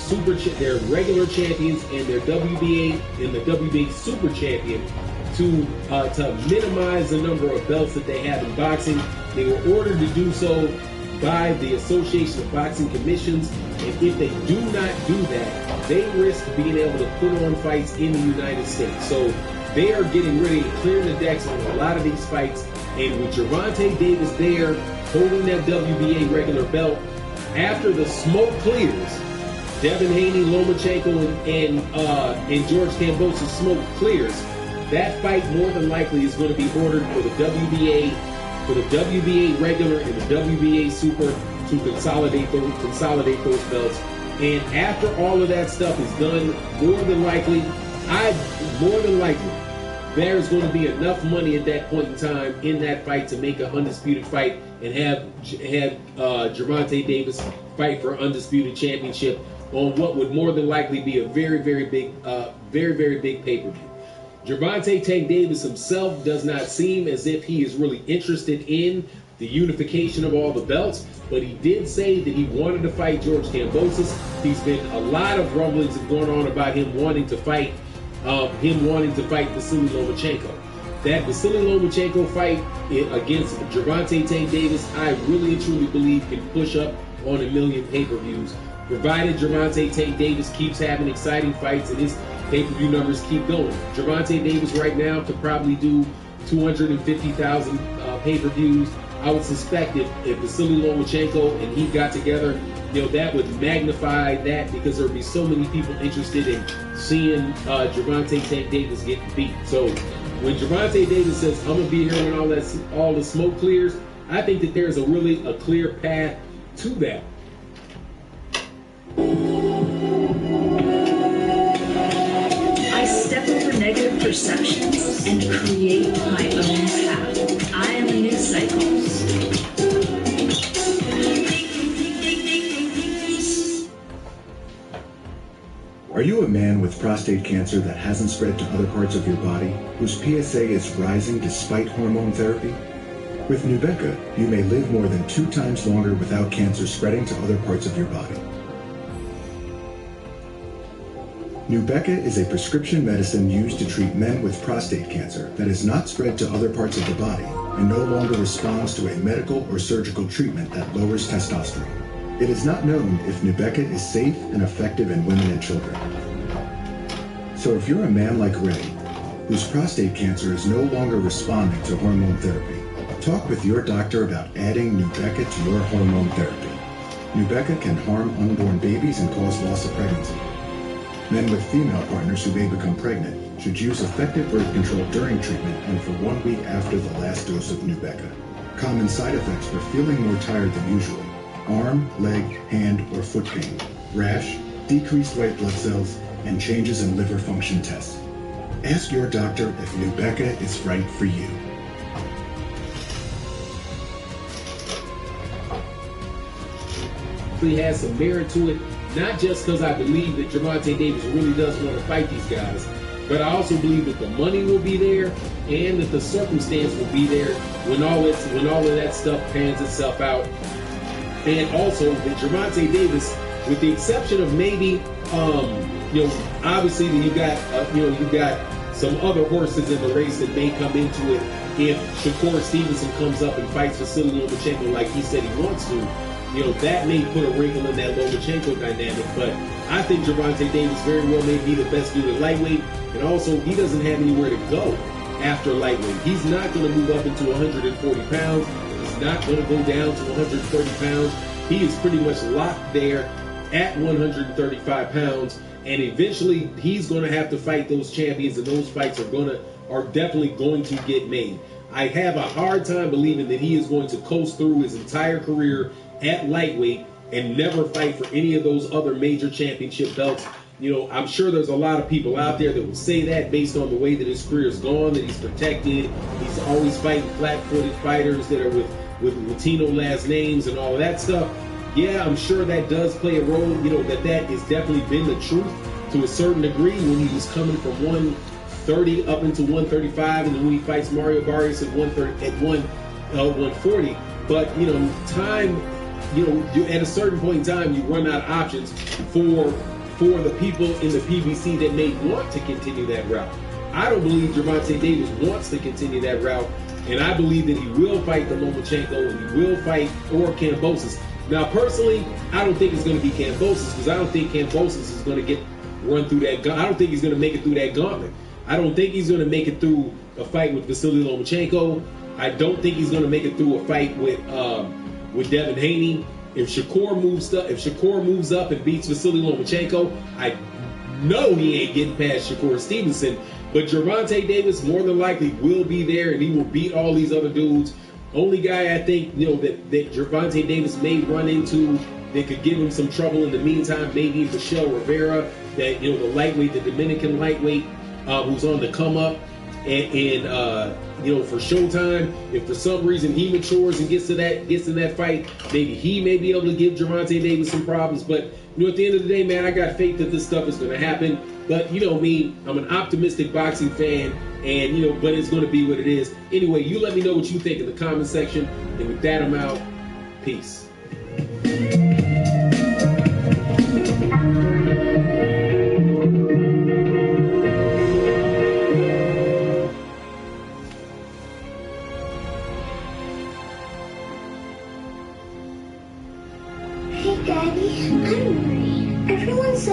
regular champions, and their WBA and the WBA super champion to minimize the number of belts that they have in boxing. They were ordered to do so by the Association of Boxing Commissions, and if they do not do that, they risk being able to put on fights in the United States. So they are getting ready to clear the decks on a lot of these fights, and with Gervonta Davis there holding that WBA regular belt, after the smoke clears, Devin Haney, Lomachenko, and George Kambosos' smoke clears, that fight more than likely is going to be ordered for the WBA regular and the WBA super to consolidate those belts. And after all of that stuff is done, more than likely, there's going to be enough money at that point in time in that fight to make an undisputed fight and have Gervonta Davis fight for undisputed championship on what would more than likely be a very, very big pay-per-view. Gervonta Tank Davis himself does not seem as if he is really interested in the unification of all the belts, but he did say that he wanted to fight George Kambosos. There's been a lot of rumblings going on about him wanting to fight Vasily Lomachenko. That Vasily Lomachenko fight against Gervonta Tank Davis, I really and truly believe can push up on 1 million pay-per-views. provided Gervonta Tate Davis keeps having exciting fights and his pay-per-view numbers keep going. Gervonta Davis right now could probably do 250,000 pay-per-views. I would suspect if Vasily Lomachenko and he got together, that would magnify that, because there would be so many people interested in seeing Gervonta Tate Davis get beat. So when Gervonta Davis says, I'm going to be here when all the smoke clears, I think that there's a clear path to that. I step over negative perceptions and create my own path. I am a news cycle. Are you a man with prostate cancer that hasn't spread to other parts of your body, whose PSA is rising despite hormone therapy? With Nubeqa, you may live more than 2 times longer without cancer spreading to other parts of your body. Nubeqa is a prescription medicine used to treat men with prostate cancer that is not spread to other parts of the body and no longer responds to a medical or surgical treatment that lowers testosterone. It is not known if Nubeqa is safe and effective in women and children. So if you're a man like Ray, whose prostate cancer is no longer responding to hormone therapy, talk with your doctor about adding Nubeqa to your hormone therapy. Nubeqa can harm unborn babies and cause loss of pregnancy. Men with female partners who may become pregnant should use effective birth control during treatment and for 1 week after the last dose of Nubeqa. Common side effects are feeling more tired than usual, arm, leg, hand, or foot pain, rash, decreased white blood cells, and changes in liver function tests. Ask your doctor if Nubeqa is right for you. He has some merit to it, not just because I believe that Gervonta Davis really does want to fight these guys, but I also believe that the money will be there and that the circumstance will be there when all of that stuff pans itself out. And also that Gervonta Davis, with the exception of maybe, obviously you got some other horses in the race that may come into it if Shakur Stevenson comes up and fights Vasily Lomachenko like he said he wants to. That may put a wrinkle in that Lomachenko dynamic, but I think Gervonta Davis very well may be the best dude at lightweight, and also he doesn't have anywhere to go after lightweight. He's not going to move up into 140 pounds. He's not going to go down to 130 pounds. He is pretty much locked there at 135 pounds, and eventually he's going to have to fight those champions, and those fights are definitely going to get made. I have a hard time believing that he is going to coast through his entire career at lightweight and never fight for any of those other major championship belts. I'm sure there's a lot of people out there that will say that based on the way that his career's gone, that he's protected. He's always fighting flat-footed fighters that are with Latino last names and all of that stuff. Yeah, I'm sure that does play a role, that has definitely been the truth to a certain degree when he was coming from 130 up into 135, and then when he fights Mario Barrios at 140. But, time, at a certain point in time, you run out of options for the people in the PBC that may want to continue that route. I don't believe Gervonta Davis wants to continue that route, and I believe that he will fight the Lomachenko and he will fight or Kambosos. Now, personally, I don't think it's going to be Kambosos, because I don't think Kambosos is going to run through that. I don't think he's going to make it through that gauntlet. I don't think he's going to make it through a fight with Vasily Lomachenko. I don't think he's going to make it through a fight with Devin Haney. If Shakur moves up and beats Vasily Lomachenko, I know he ain't getting past Shakur Stevenson. But Gervonta Davis more than likely will be there, and he will beat all these other dudes. Only guy I think that Gervonta Davis may run into that could give him some trouble in the meantime, maybe Michelle Rivera, that the lightweight, the Dominican lightweight, who's on the come up. And for Showtime, if for some reason he matures and gets in that fight, maybe he may be able to give Gervonta Davis some problems. But at the end of the day, man, I got faith that this stuff is going to happen. But me, I'm an optimistic boxing fan, and but it's going to be what it is. Anyway, you let me know what you think in the comment section. And with that, I'm out. Peace. Hey, Daddy, I'm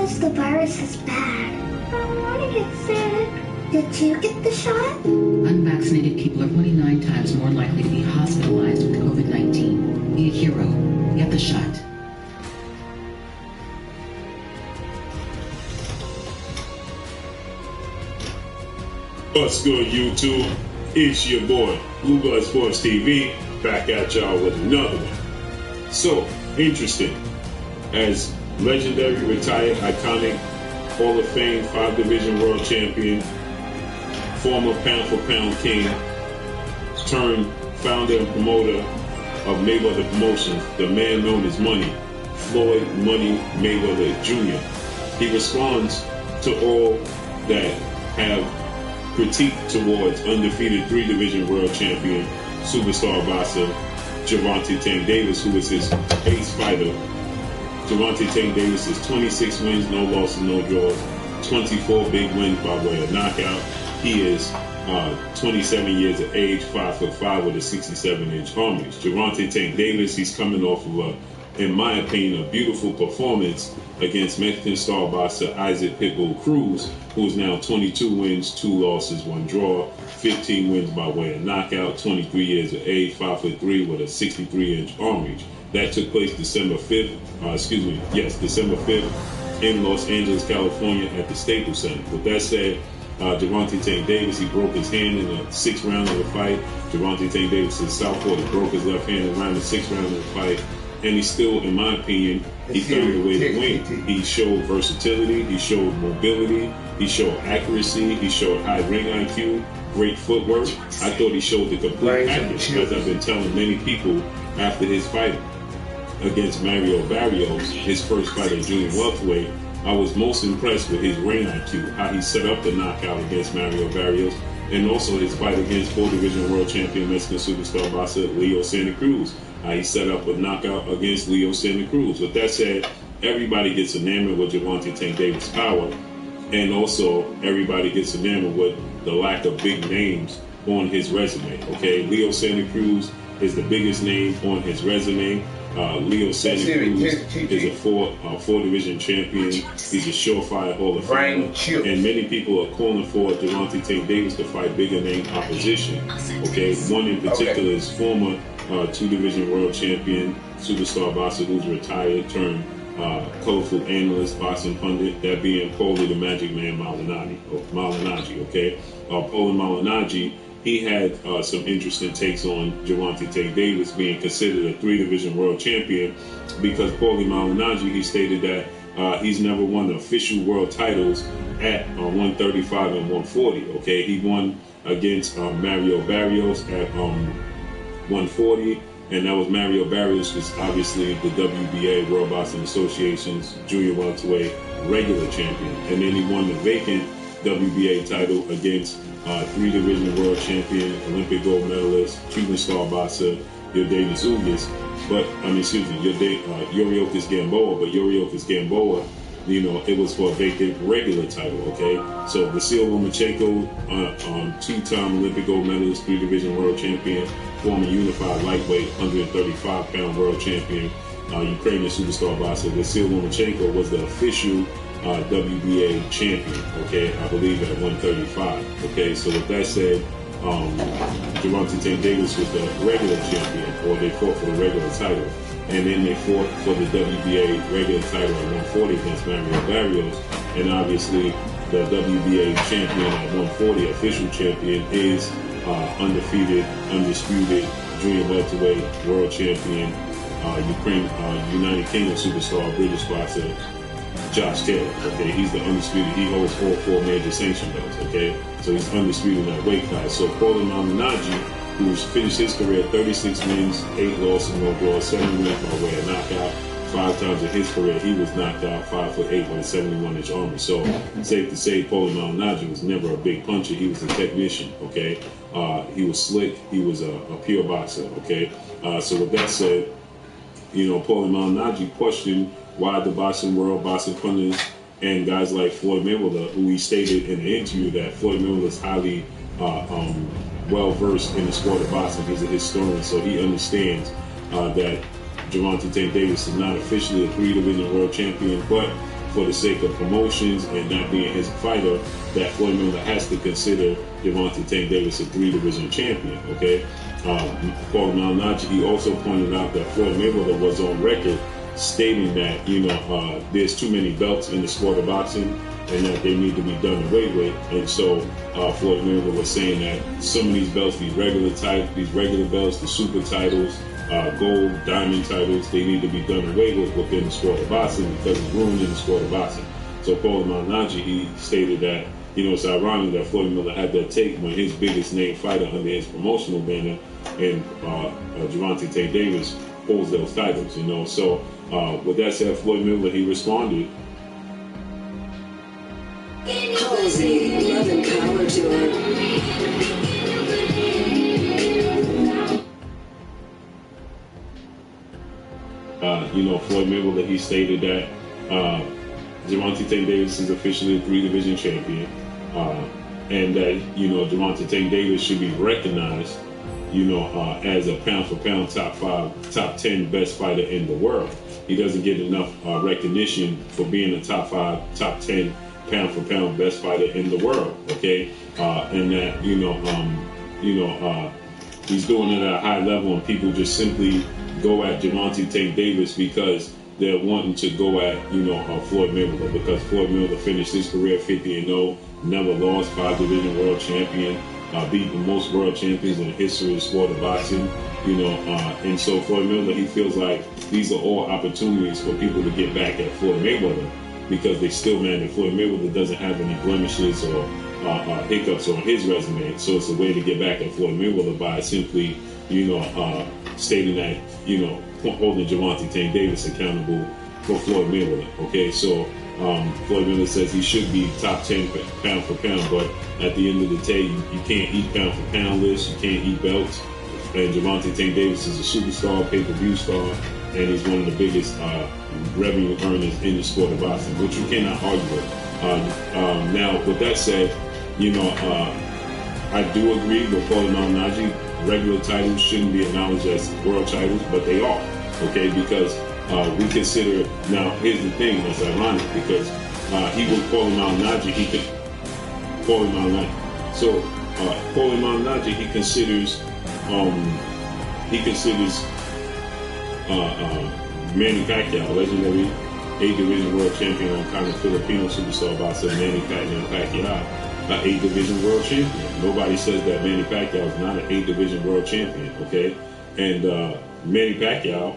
says the virus is bad. I don't want to get sick. Did you get the shot? Unvaccinated people are 29 times more likely to be hospitalized with COVID-19. Be a hero. Get the shot. What's good, YouTube? It's your boy, Blue Blood Sports TV, back at y'all with another one. So, interesting. As legendary, retired, iconic, Hall of Fame, 5-division world champion, former pound-for-pound king, turned founder and promoter of Mayweather Promotions, the man known as Money, Floyd Money Mayweather Jr. He responds to all that have critique towards undefeated 3-division world champion, superstar boxer Gervonta Tank Davis, who is his ace fighter. Gervonta Tank Davis is 26 wins, no losses, no draws, 24 big wins by way of knockout. He is 27 years of age, 5'5" with a 67-inch arm reach. Gervonta Tank Davis, he's coming off of in my opinion, a beautiful performance against Mexican star boxer Isaac Pitbull Cruz, who is now 22 wins, 2 losses, 1 draw, 15 wins by way of knockout, 23 years of age, 5'3" with a 63-inch arm reach. That took place December 5th in Los Angeles, California at the Staples Center. With that said, Gervonta Tank Davis, he broke his hand in the 6th round of the fight. Gervonta Tank Davis is southpaw. He broke his left hand around the 6th round of the fight. And he still, in my opinion, he found a way to win. He showed versatility, he showed mobility, he showed accuracy, he showed high ring IQ, great footwork. I thought he showed the complete package, as I've been telling many people after his fight against Mario Barrios, his first fight at junior welterweight. I was most impressed with his ring IQ, how he set up the knockout against Mario Barrios, and also his fight against 4-division world champion Mexican superstar boxer Leo Santa Cruz. He set up a knockout against Leo Santa Cruz. With that said, everybody gets enamored with Gervonta Tank Davis' power, and also everybody gets enamored with the lack of big names on his resume. Okay, Leo Santa Cruz is the biggest name on his resume. Leo Santa Cruz is a 4-division champion. He's a surefire Hall of Famer. And many people are calling for Gervonta Tank Davis to fight bigger name opposition. Okay, one in particular is former 2-division world champion, superstar boxer who's retired, turned colorful analyst, boxing pundit, that being Paulie the Magic Man Malignaggi, okay? Paulie Malignaggi, he had some interesting takes on Gervonta Tank Davis being considered a 3-division world champion, because Paulie Malignaggi, he stated that he's never won the official world titles at 135 and 140, okay? He won against Mario Barrios at 140, and that was Mario Barrios, was obviously the WBA, World Boxing Association's junior welterweight regular champion. And then he won the vacant WBA title against 3-division world champion, Olympic gold medalist, Cuban star boxer Yordenis Ugas. Yuriorkis Gamboa. But Yuriorkis Gamboa, you know, it was for a vacant regular title, okay? So Vasil Lomachenko, 2-time Olympic gold medalist, 3-division world champion, former unified lightweight, 135-pound world champion, Ukrainian superstar boxer. Vasil Lomachenko was the official WBA champion, okay? I believe at 135, okay? So with that said, Gervonta Tank Davis was the regular champion, or they fought for the regular title. And then they fought for the WBA regular title at 140 against Mario Barrios. And obviously, the WBA champion at 140, official champion, is undefeated, undisputed junior welterweight world champion, United Kingdom superstar, British boxer, Josh Taylor. Okay, he's the undisputed. He holds all 4 major sanction belts. Okay, so he's undisputed in that weight class. So Paulie Malignaggi, who's finished his career 36 wins, 8 losses, no draws, 7 wins by way of knockout. 5 times in his career, he was knocked out 5'8" with a 71-inch arm. So safe to say, Paulie Malignaggi was never a big puncher. He was a technician. Okay, he was slick. He was a pure boxer. Okay, so with that said, you know, Paulie Malignaggi questioned why the boxing world, boxing pundits, and guys like Floyd Mayweather, who he stated in the interview that Floyd Mayweather is highly well-versed in the sport of boxing. He's a historian, so he understands that Gervonta Tank Davis is not officially a 3-division world champion, but for the sake of promotions and not being his fighter, that Floyd Mayweather has to consider Gervonta Tank Davis a 3-division champion, okay? Paul Malignaggi, he also pointed out that Floyd Mayweather was on record stating that, there's too many belts in the sport of boxing and that they need to be done away with. And so Floyd Mayweather was saying that some of these belts, these regular belts, the super titles, gold, diamond titles, they need to be done away with within the sport of boxing because it's ruining the sport of boxing. So Paul Malignaggi, he stated that, it's ironic that Floyd Mayweather had that take when his biggest name fighter under his promotional banner and Gervonta Tank Davis holds those titles, So with that said, Floyd Mayweather, he responded. Halsey, love and power to her. Floyd Mayweather, he stated that Gervonta Tank Davis is officially a 3-division champion, and that Gervonta Tank Davis should be recognized, as a pound-for-pound top 5, top 10 best fighter in the world. He doesn't get enough recognition for being a top 5, top 10 pound-for-pound best fighter in the world. Okay, and that he's doing it at a high level, and people just simply go at Gervonta Tank Davis because they're wanting to go at Floyd Mayweather, because Floyd Mayweather finished his career 50-0, never lost, 5-division world champion, beat the most world champions in the history of the sport of boxing. And so Floyd Mayweather, he feels like these are all opportunities for people to get back at Floyd Mayweather, because they still man that Floyd Mayweather doesn't have any blemishes or hiccups on his resume. So it's a way to get back at Floyd Mayweather by simply, stating that, holding Gervonta Tank Davis accountable for Floyd Mayweather. Okay, so Floyd Mayweather says he should be top 10 pound for pound, but at the end of the day, you can't eat pound for pound lists, you can't eat belts. And Gervonta Tank Davis is a superstar, pay-per-view star, and he's one of the biggest revenue earners in the sport of boxing, which you cannot argue with. Now, with that said, I do agree with Paul Malignaggi. Regular titles shouldn't be acknowledged as world titles, but they are, okay? Because we consider, now here's the thing that's ironic, because he was Paulie Malignaggi, Paulie Malignaggi, he considers Manny Pacquiao, legendary 8-division world champion on kind of Filipino superstar boxer Manny Pacquiao, an 8-division world champion. Nobody says that Manny Pacquiao is not an 8-division world champion, okay? And Manny Pacquiao,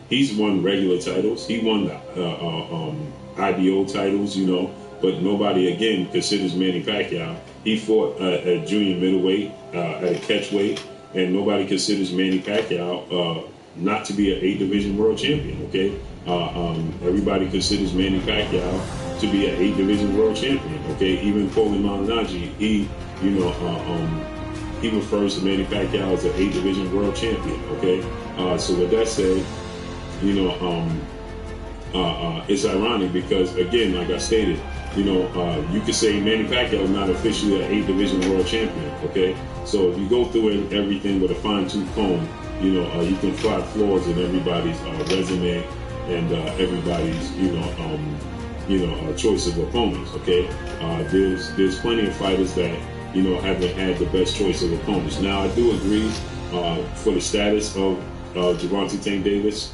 he's won regular titles. He won IBO titles, but nobody, again, considers Manny Pacquiao. He fought at junior middleweight, at catchweight, and nobody considers Manny Pacquiao not to be an 8-division world champion, okay? Everybody considers Manny Pacquiao to be an 8-division world champion, okay? Even Paulie Malignaggi, he refers to Manny Pacquiao as an 8-division world champion, okay? So with that said, it's ironic because, again, like I stated, you could say Manny Pacquiao is not officially an 8-division world champion, okay? So if you go through everything with a fine-tooth comb, you can find flaws in everybody's resume and everybody's, choice of opponents, okay? There's plenty of fighters that, haven't had the best choice of opponents. Now, I do agree for the status of Gervonta Tank Davis.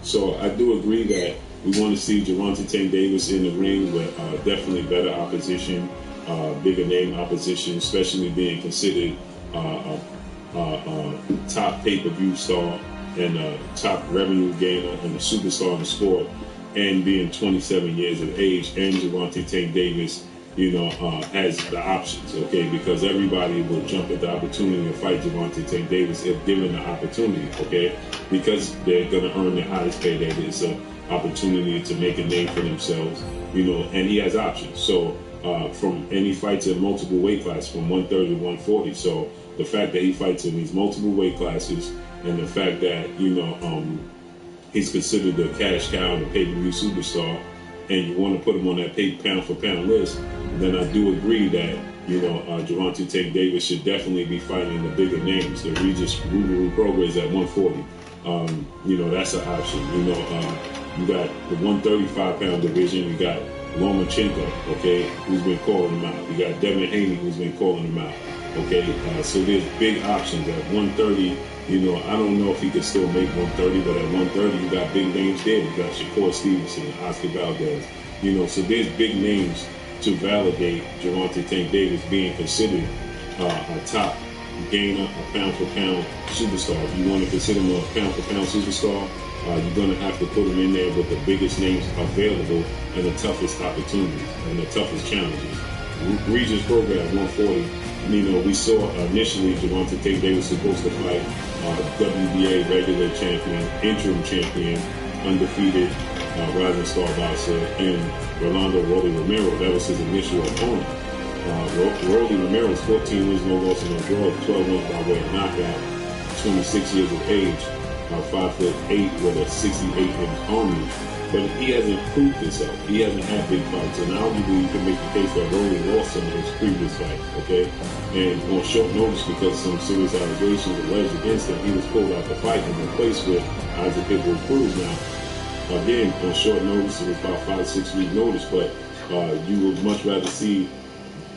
So I do agree that we want to see Gervonta Tank Davis in the ring with definitely better opposition, bigger name opposition, especially being considered top pay-per-view star and a top revenue gainer and a superstar in the sport, and being 27 years of age, and Gervonta Tank Davis, has the options, okay? Because everybody will jump at the opportunity to fight Gervonta Tank Davis if given the opportunity, okay? Because they're going to earn the highest pay. That is an opportunity to make a name for themselves, and he has options. So and he fights at multiple weight classes from 130 to 140. So the fact that he fights in these multiple weight classes, and the fact that, he's considered a cash cow and a pay-per-view superstar, and you want to put him on that pound-for-pound list, then I do agree that, Gervonta Tank Davis should definitely be fighting the bigger names. The Regis Ruru Prograis at 140. That's an option. You got the 135-pound division. You got Lomachenko, okay, who's been calling him out. You got Devin Haney, who's been calling him out. Okay, so there's big options at 130. You know, I don't know if he could still make 130, but at 130, you got big names there. You got Shakur Stevenson, Oscar Valdez. You know, so there's big names to validate Gervonta Tank Davis being considered a top gainer, a pound-for-pound superstar. If you want to consider him a pound-for-pound superstar, you're going to have to put him in there with the biggest names available and the toughest opportunities and the toughest challenges. Regis Prograis at 140. You know, we saw initially Gervonta Tank Davis supposed to fight WBA regular champion, interim champion, undefeated rising star boxer, and Rolando Rolly Romero. That was his initial opponent. Rolly Romero was 14 wins, no loss, no draw, 12 wins by way of knockout, 26 years of age, 5'8" with a 68-inch arm reach. But he hasn't proved himself. He hasn't had big fights. And arguably you can make the case that Rolly lost some of his previous fights, okay? And on short notice, because of some serious allegations alleged against him, he was pulled out the fight and replaced with Isaac Pitbull Cruz. Now, again, on short notice, it was about 5-6 week notice, but you would much rather see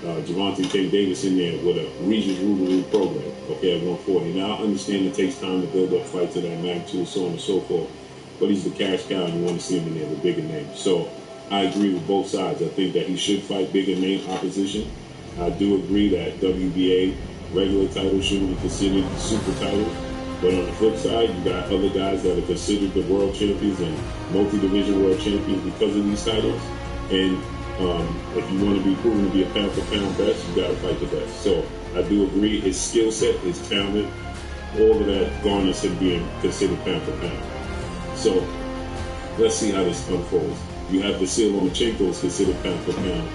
Gervonta Tank Davis in there with a Regis program, okay, at 140. Now, I understand it takes time to build up fights of that magnitude, so on and so forth. But he's the cash cow, and you want to see him in there with bigger names. So I agree with both sides. I think that he should fight bigger name opposition. I do agree that WBA regular titles shouldn't be considered super titles. But on the flip side, you got other guys that are considered the world champions and multi-division world champions because of these titles. And if you want to be proven to be a pound-for-pound best, you got to fight the best. So I do agree. His skill set, his talent, all of that garners him being considered pound-for-pound. So let's see how this unfolds. You have Vasil Lomachenko is considered pound-for-pound,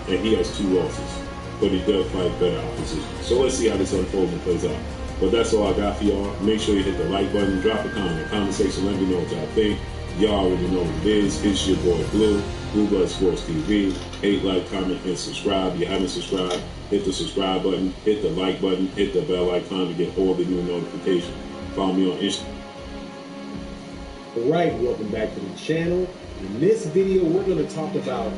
and he has 2 losses, but he does fight better opposition. So let's see how this unfolds and plays out. But that's all I got for y'all. Make sure you hit the like button, drop a comment, comment section, let me know what y'all think. Y'all already know what it is. It's your boy Blue, Blue Blood Sports TV. Hate, like, comment, and subscribe. If you haven't subscribed, hit the subscribe button, hit the like button, hit the bell icon to get all the new notifications. Follow me on Instagram. Alright, welcome back to the channel. In this video, we're going to talk about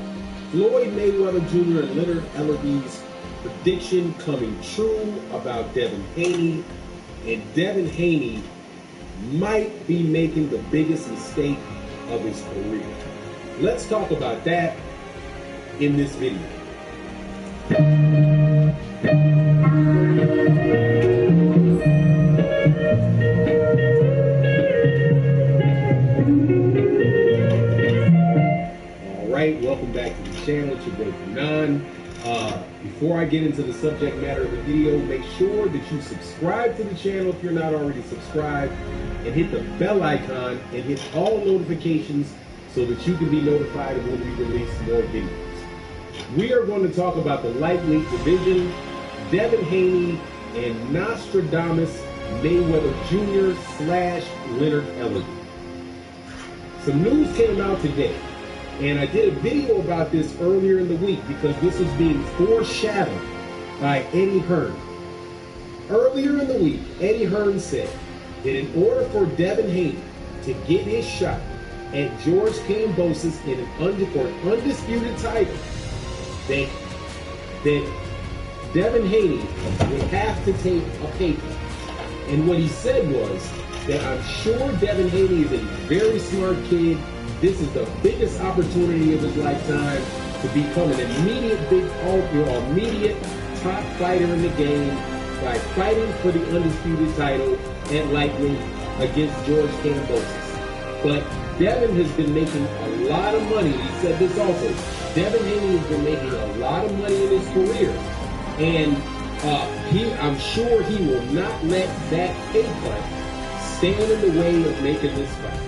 Floyd Mayweather Jr. and Leonard Ellerby's prediction coming true about Devin Haney. And Devin Haney might be making the biggest mistake of his career. Let's talk about that in this video. Welcome back to the channel. It's your boy Fanon. Before I get into the subject matter of the video, make sure that you subscribe to the channel if you're not already subscribed, and hit the bell icon and hit all notifications so that you can be notified of when we release more videos. We are going to talk about the lightweight division, Devin Haney and Nostradamus Mayweather Jr. / Leonard Ellerby. Some news came out today. And I did a video about this earlier in the week because this was being foreshadowed by Eddie Hearn. Earlier in the week, Eddie Hearn said that in order for Devin Haney to get his shot at George Kambosos in an undisputed title, that Devin Haney would have to take a pay cut. And what he said was that I'm sure Devin Haney is a very smart kid. This is the biggest opportunity of his lifetime to become an immediate immediate top fighter in the game by fighting for the undisputed title at lightweight against George Kambosos. But Devin has been making a lot of money. He said this also. Devin Haney has been making a lot of money in his career, and I'm sure he will not let that pay cut stand in the way of making this fight.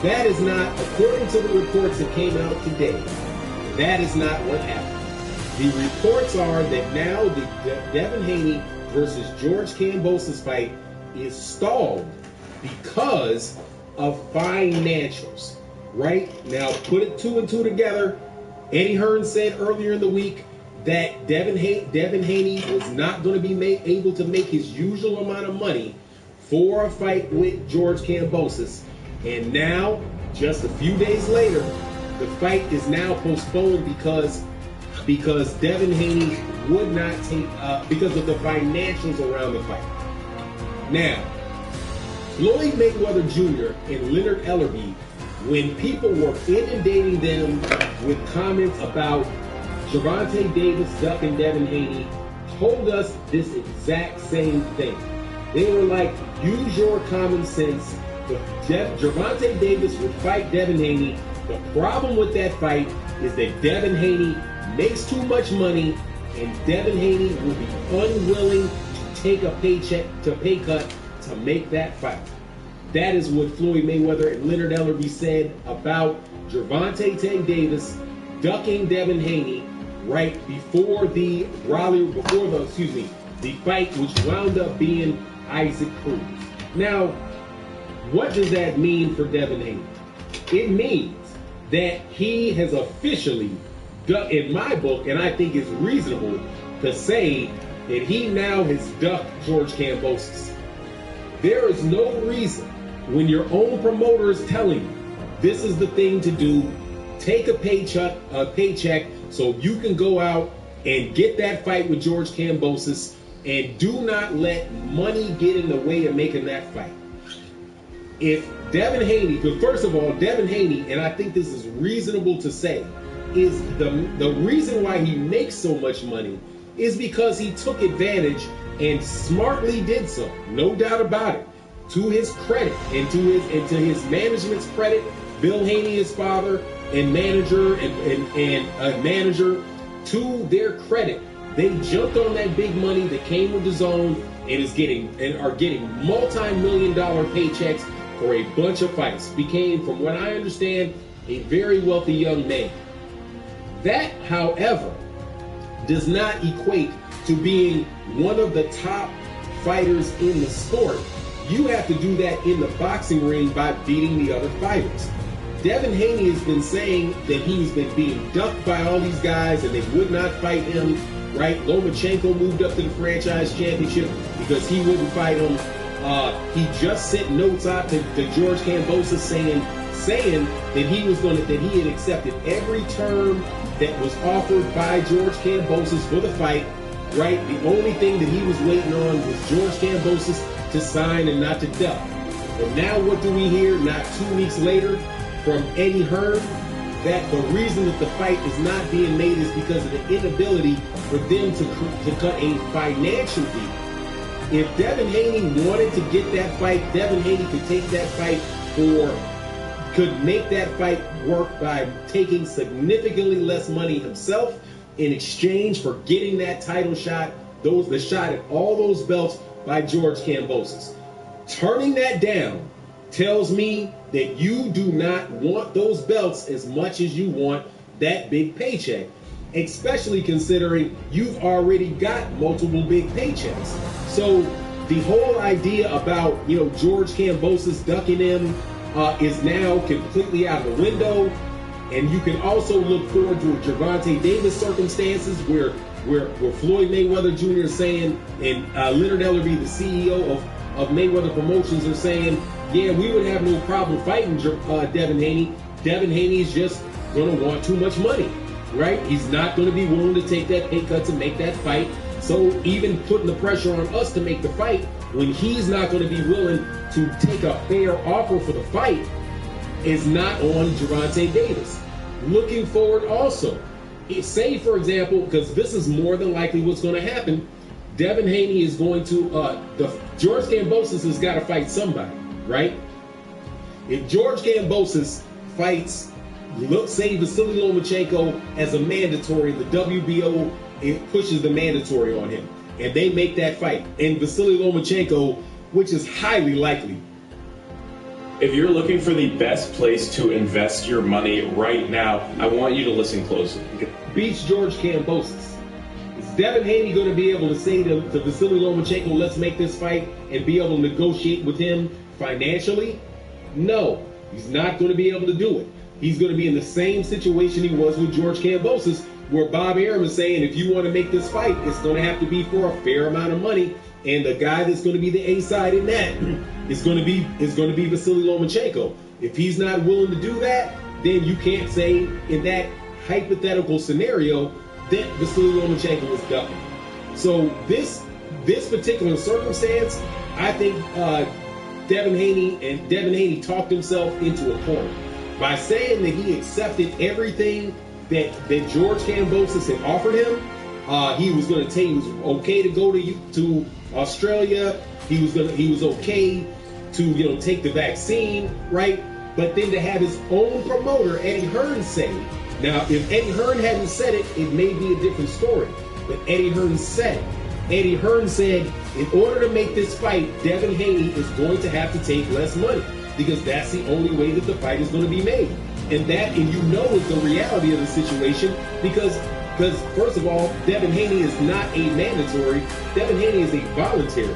That is not, according to the reports that came out today, that is not what happened. The reports are that now the Devin Haney versus George Kambosos fight is stalled because of financials. Right? Now, put 2 and 2 together. Eddie Hearn said earlier in the week that Devin Haney was not going to be able to make his usual amount of money for a fight with George Kambosos And now, just a few days later, the fight is now postponed because Devin Haney would not take, because of the financials around the fight. Now, Floyd Mayweather Jr. and Leonard Ellerbe, when people were inundating them with comments about Gervonta Davis ducking Devin Haney, told us this exact same thing. They were like, use your common sense. Gervonta Davis would fight Devin Haney. The problem with that fight is that Devin Haney makes too much money, and Devin Haney will be unwilling to take a pay cut to make that fight. That is what Floyd Mayweather and Leonard Ellerbe said about Gervonta Tank Davis ducking Devin Haney right before the fight, which wound up being Isaac Cruz. Now, what does that mean for Devin Haney? It means that he has officially, in my book, and I think it's reasonable to say that he now has ducked George Kambosos. There is no reason when your own promoter is telling you this is the thing to do, take a paycheck so you can go out and get that fight with George Kambosos, and do not let money get in the way of making that fight. If Devin Haney, because first of all, Devin Haney, and I think this is reasonable to say, is the reason why he makes so much money is because he took advantage and smartly did so, no doubt about it. To his credit and to his management's credit, Bill Haney, his father, and manager and manager, to their credit, they jumped on that big money that came with the zone and are getting multi-million-dollar paychecks for a bunch of fights. Became, from what I understand, a very wealthy young man. That, however, does not equate to being one of the top fighters in the sport. You have to do that in the boxing ring by beating the other fighters. Devin Haney has been saying that he's been being ducked by all these guys and they would not fight him, right? Lomachenko moved up to the franchise championship because he wouldn't fight him. He just sent notes out to George Kambosos saying that he had accepted every term that was offered by George Kambosos for the fight, right? The only thing that he was waiting on was George Kambosos to sign and not to duck. But now what do we hear not 2 weeks later from Eddie Hearn? That the reason that the fight is not being made is because of the inability for them to cut a financial deal. If Devin Haney wanted to get that fight, Devin Haney could take that fight could make that fight work by taking significantly less money himself in exchange for getting that title shot, the shot at all those belts by George Kambosos. Turning that down tells me that you do not want those belts as much as you want that big paycheck, especially considering you've already got multiple big paychecks. So the whole idea about, George Kambosos ducking him is now completely out of the window. And you can also look forward to Gervonta Davis circumstances where Floyd Mayweather Jr. is saying, and Leonard Ellerbe, the CEO of Mayweather Promotions, are saying, yeah, we would have no problem fighting Devin Haney. Devin Haney is just going to want too much money, right? He's not going to be willing to take that pay cut to make that fight. So even putting the pressure on us to make the fight when he's not going to be willing to take a fair offer for the fight is not on Gervonta Davis. Looking forward also, say for example, because this is more than likely what's going to happen, Devin Haney is going to, George Kambosos has got to fight somebody, right? If George Kambosos fights, say Vasily Lomachenko as a mandatory, the WBO it pushes the mandatory on him, and they make that fight, and Vasily Lomachenko, which is highly likely. If you're looking for the best place to invest your money right now, I want you to listen closely. Beats George Kambosos. Is Devin Haney going to be able to say to Vasily Lomachenko, let's make this fight, and be able to negotiate with him financially? No, he's not going to be able to do it. He's going to be in the same situation he was with George Kambosos, where Bob Arum is saying, if you want to make this fight, it's going to have to be for a fair amount of money, And the guy that's going to be the A side in that is going to be Vasily Lomachenko. If he's not willing to do that, then you can't say in that hypothetical scenario that Vasily Lomachenko was ducking. So this particular circumstance, I think Devin Haney talked himself into a corner by saying that he accepted everything that George Kambosos had offered him. He was okay to go to Australia. He was okay to take the vaccine, right? But then to have his own promoter, Eddie Hearn, say, now if Eddie Hearn hadn't said it, it may be a different story. But Eddie Hearn said it. Eddie Hearn said, in order to make this fight, Devin Haney is going to have to take less money because that's the only way that the fight is going to be made. And you know is the reality of the situation because first of all, Devin Haney is not a mandatory. Devin Haney is a voluntary.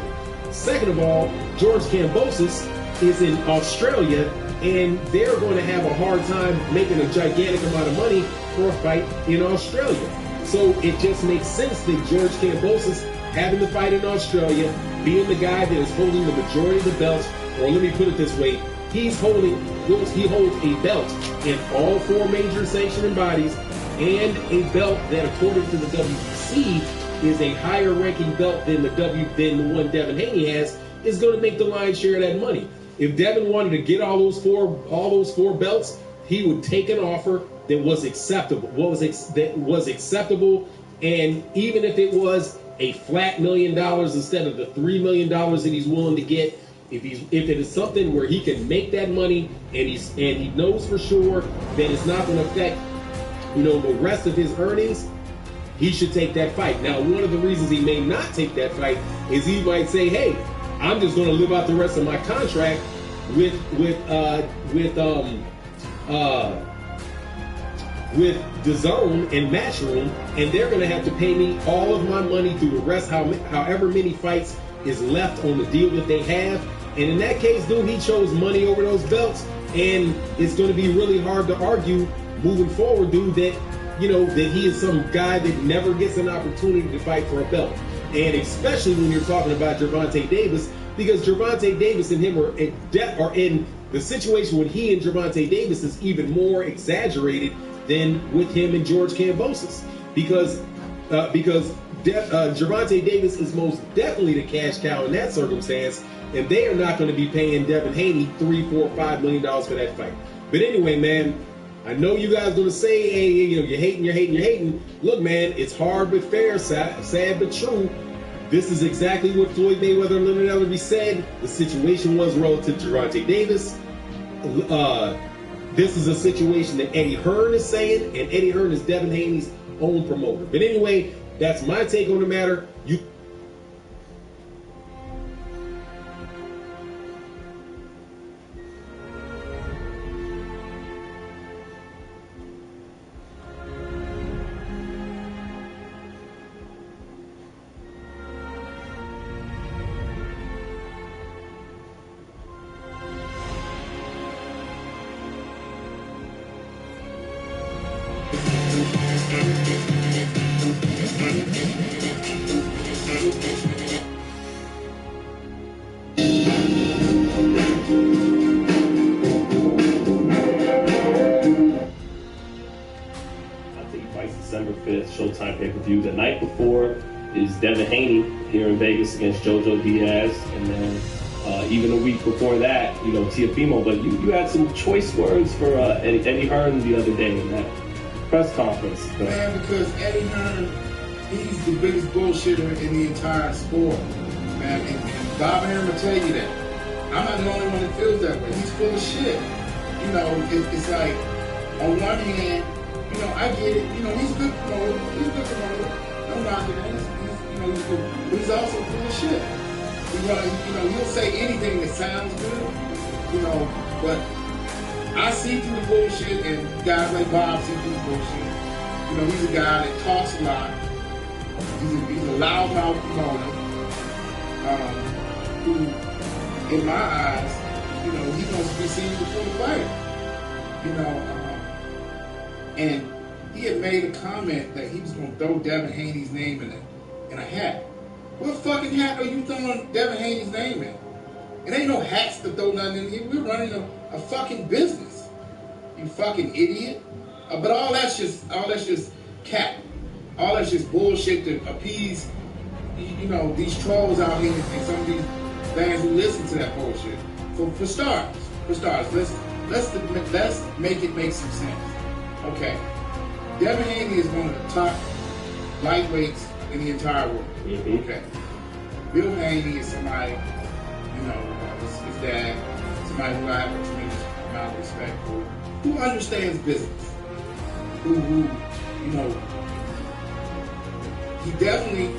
Second of all, George Kambosos is in Australia, and they're going to have a hard time making a gigantic amount of money for a fight in Australia. So it just makes sense that George Kambosos having the fight in Australia, being the guy that is holding the majority of the belts, or let me put it this way, he holds a belt in all 4 major sanctioning bodies and a belt that, according to the WBC, is a higher ranking belt than the one Devin Haney has, is going to make the lion's share of that money. If Devin wanted to get all those four belts, he would take an offer that was acceptable. And even if it was a flat $1 million instead of the $3 million that he's willing to get, if it is something where he can make that money and he knows for sure that it's not going to affect the rest of his earnings, he should take that fight. Now, one of the reasons he may not take that fight is he might say, hey, I'm just going to live out the rest of my contract with DAZN and Matchroom, and they're going to have to pay me all of my money through the rest, however many fights is left on the deal that they have. And in that case, dude, he chose money over those belts, and it's going to be really hard to argue moving forward, dude, that that he is some guy that never gets an opportunity to fight for a belt. And especially when you're talking about Gervonta Davis, because Gervonta Davis and him are in the situation when he and Gervonta Davis is even more exaggerated than with him and George Kambosos, because Gervonta Davis is most definitely the cash cow in that circumstance, and they are not going to be paying Devin Haney $3, $4, $5 million for that fight. But anyway, man, I know you guys are going to say, hey, you're hating. Look, man, it's hard but fair, sad but true. This is exactly what Floyd Mayweather and Leonard Ellerby said the situation was relative to Gervonta Davis. This is a situation that Eddie Hearn is saying, and Eddie Hearn is Devin Haney's own promoter. But anyway, that's my take on the matter. Showtime pay-per-view. The night before is Devin Haney here in Vegas against Jojo Diaz, and then even a week before that, Teofimo. But you had some choice words for Eddie Hearn the other day in that press conference. Man, because Eddie Hearn, he's the biggest bullshitter in the entire sport, man. And Bob Arum will tell you that. I'm not the only one that feels that way. He's full of shit. It's like, on one hand, I get it. He's a good promoter. No knocking that. He's good. But he's also full of shit. He'll say anything that sounds good. But I see through the bullshit, and guys like Bob see through the bullshit. He's a guy that talks a lot. He's a loudmouth promoter. Who, in my eyes, he wants to be seen before the fight. And he had made a comment that he was going to throw Devin Haney's name in a hat. What fucking hat are you throwing Devin Haney's name in? It ain't no hats to throw nothing in here. We're running a fucking business. You fucking idiot. But all that's just cap. All that's just bullshit to appease, you know, these trolls out here and some of these fans who listen to that bullshit. For starters, let's make it make some sense. Okay, Devin Haney is one of the top lightweights in the entire world. Okay, Bill Haney is somebody, you know, his dad, somebody who I have a tremendous amount of respect for, who understands business, who you know, he definitely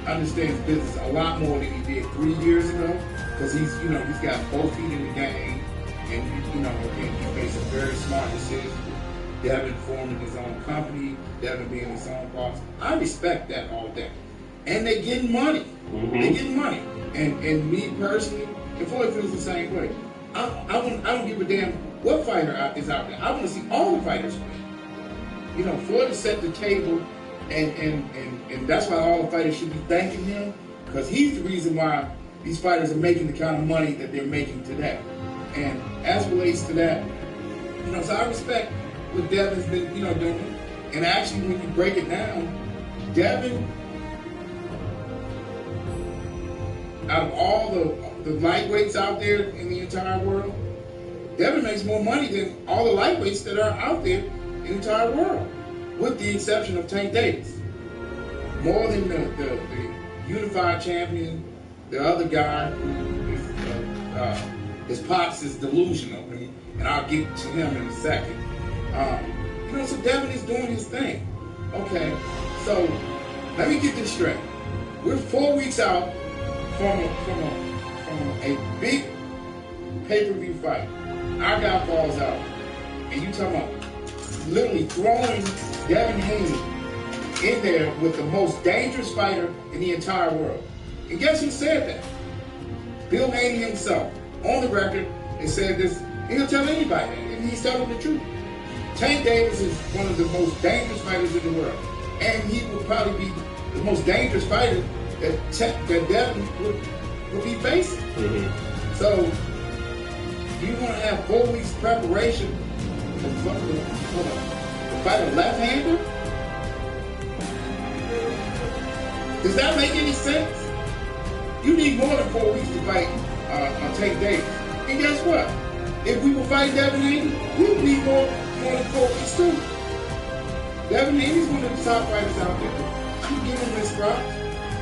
understands business a lot more than he did 3 years ago, because he's got both feet in the game, and you know, and he makes some very smart decisions. Devin forming his own company, Devin being his own boss. I respect that all day. And they getting money. They getting money. And me personally, and Floyd feels the same way. I don't give a damn what fighter is out there. I want to see all the fighters win. You know, Floyd has set the table, and that's why all the fighters should be thanking him, because he's the reason why these fighters are making the kind of money that they're making today. And as relates to that, you know, so I respect what Devin's been, you know, doing. And actually, when you break it down, Devin, out of all the lightweights out there in the entire world, Devin makes more money than all the lightweights that are out there in the entire world, with the exception of Tank Davis. More than the unified champion, the other guy who is, his pops is delusional, and I'll get to him in a second. You know, so Devin is doing his thing. Okay, so let me get this straight. We're 4 weeks out from a big pay-per-view fight. Our guy falls out, and you talking about literally throwing Devin Haney in there with the most dangerous fighter in the entire world. And guess who said that? Bill Haney himself, on the record, and said this, and he'll tell anybody that, and he's telling the truth. Tank Davis is one of the most dangerous fighters in the world, and he will probably be the most dangerous fighter that Devin would be facing. So you want to have 4 weeks preparation to fight a left-hander? Does that make any sense? You need more than 4 weeks to fight Tank Davis. And guess what? If we were fighting Devin Haney, we would need more than 4 weeks too. Devin Haney's one of the top fighters out there. I'm giving him his props.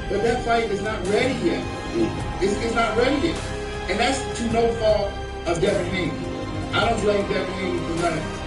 But that fight is not ready yet. It's not ready yet. And that's to no fault of Devin Haney. I don't blame Devin Haney for nothing.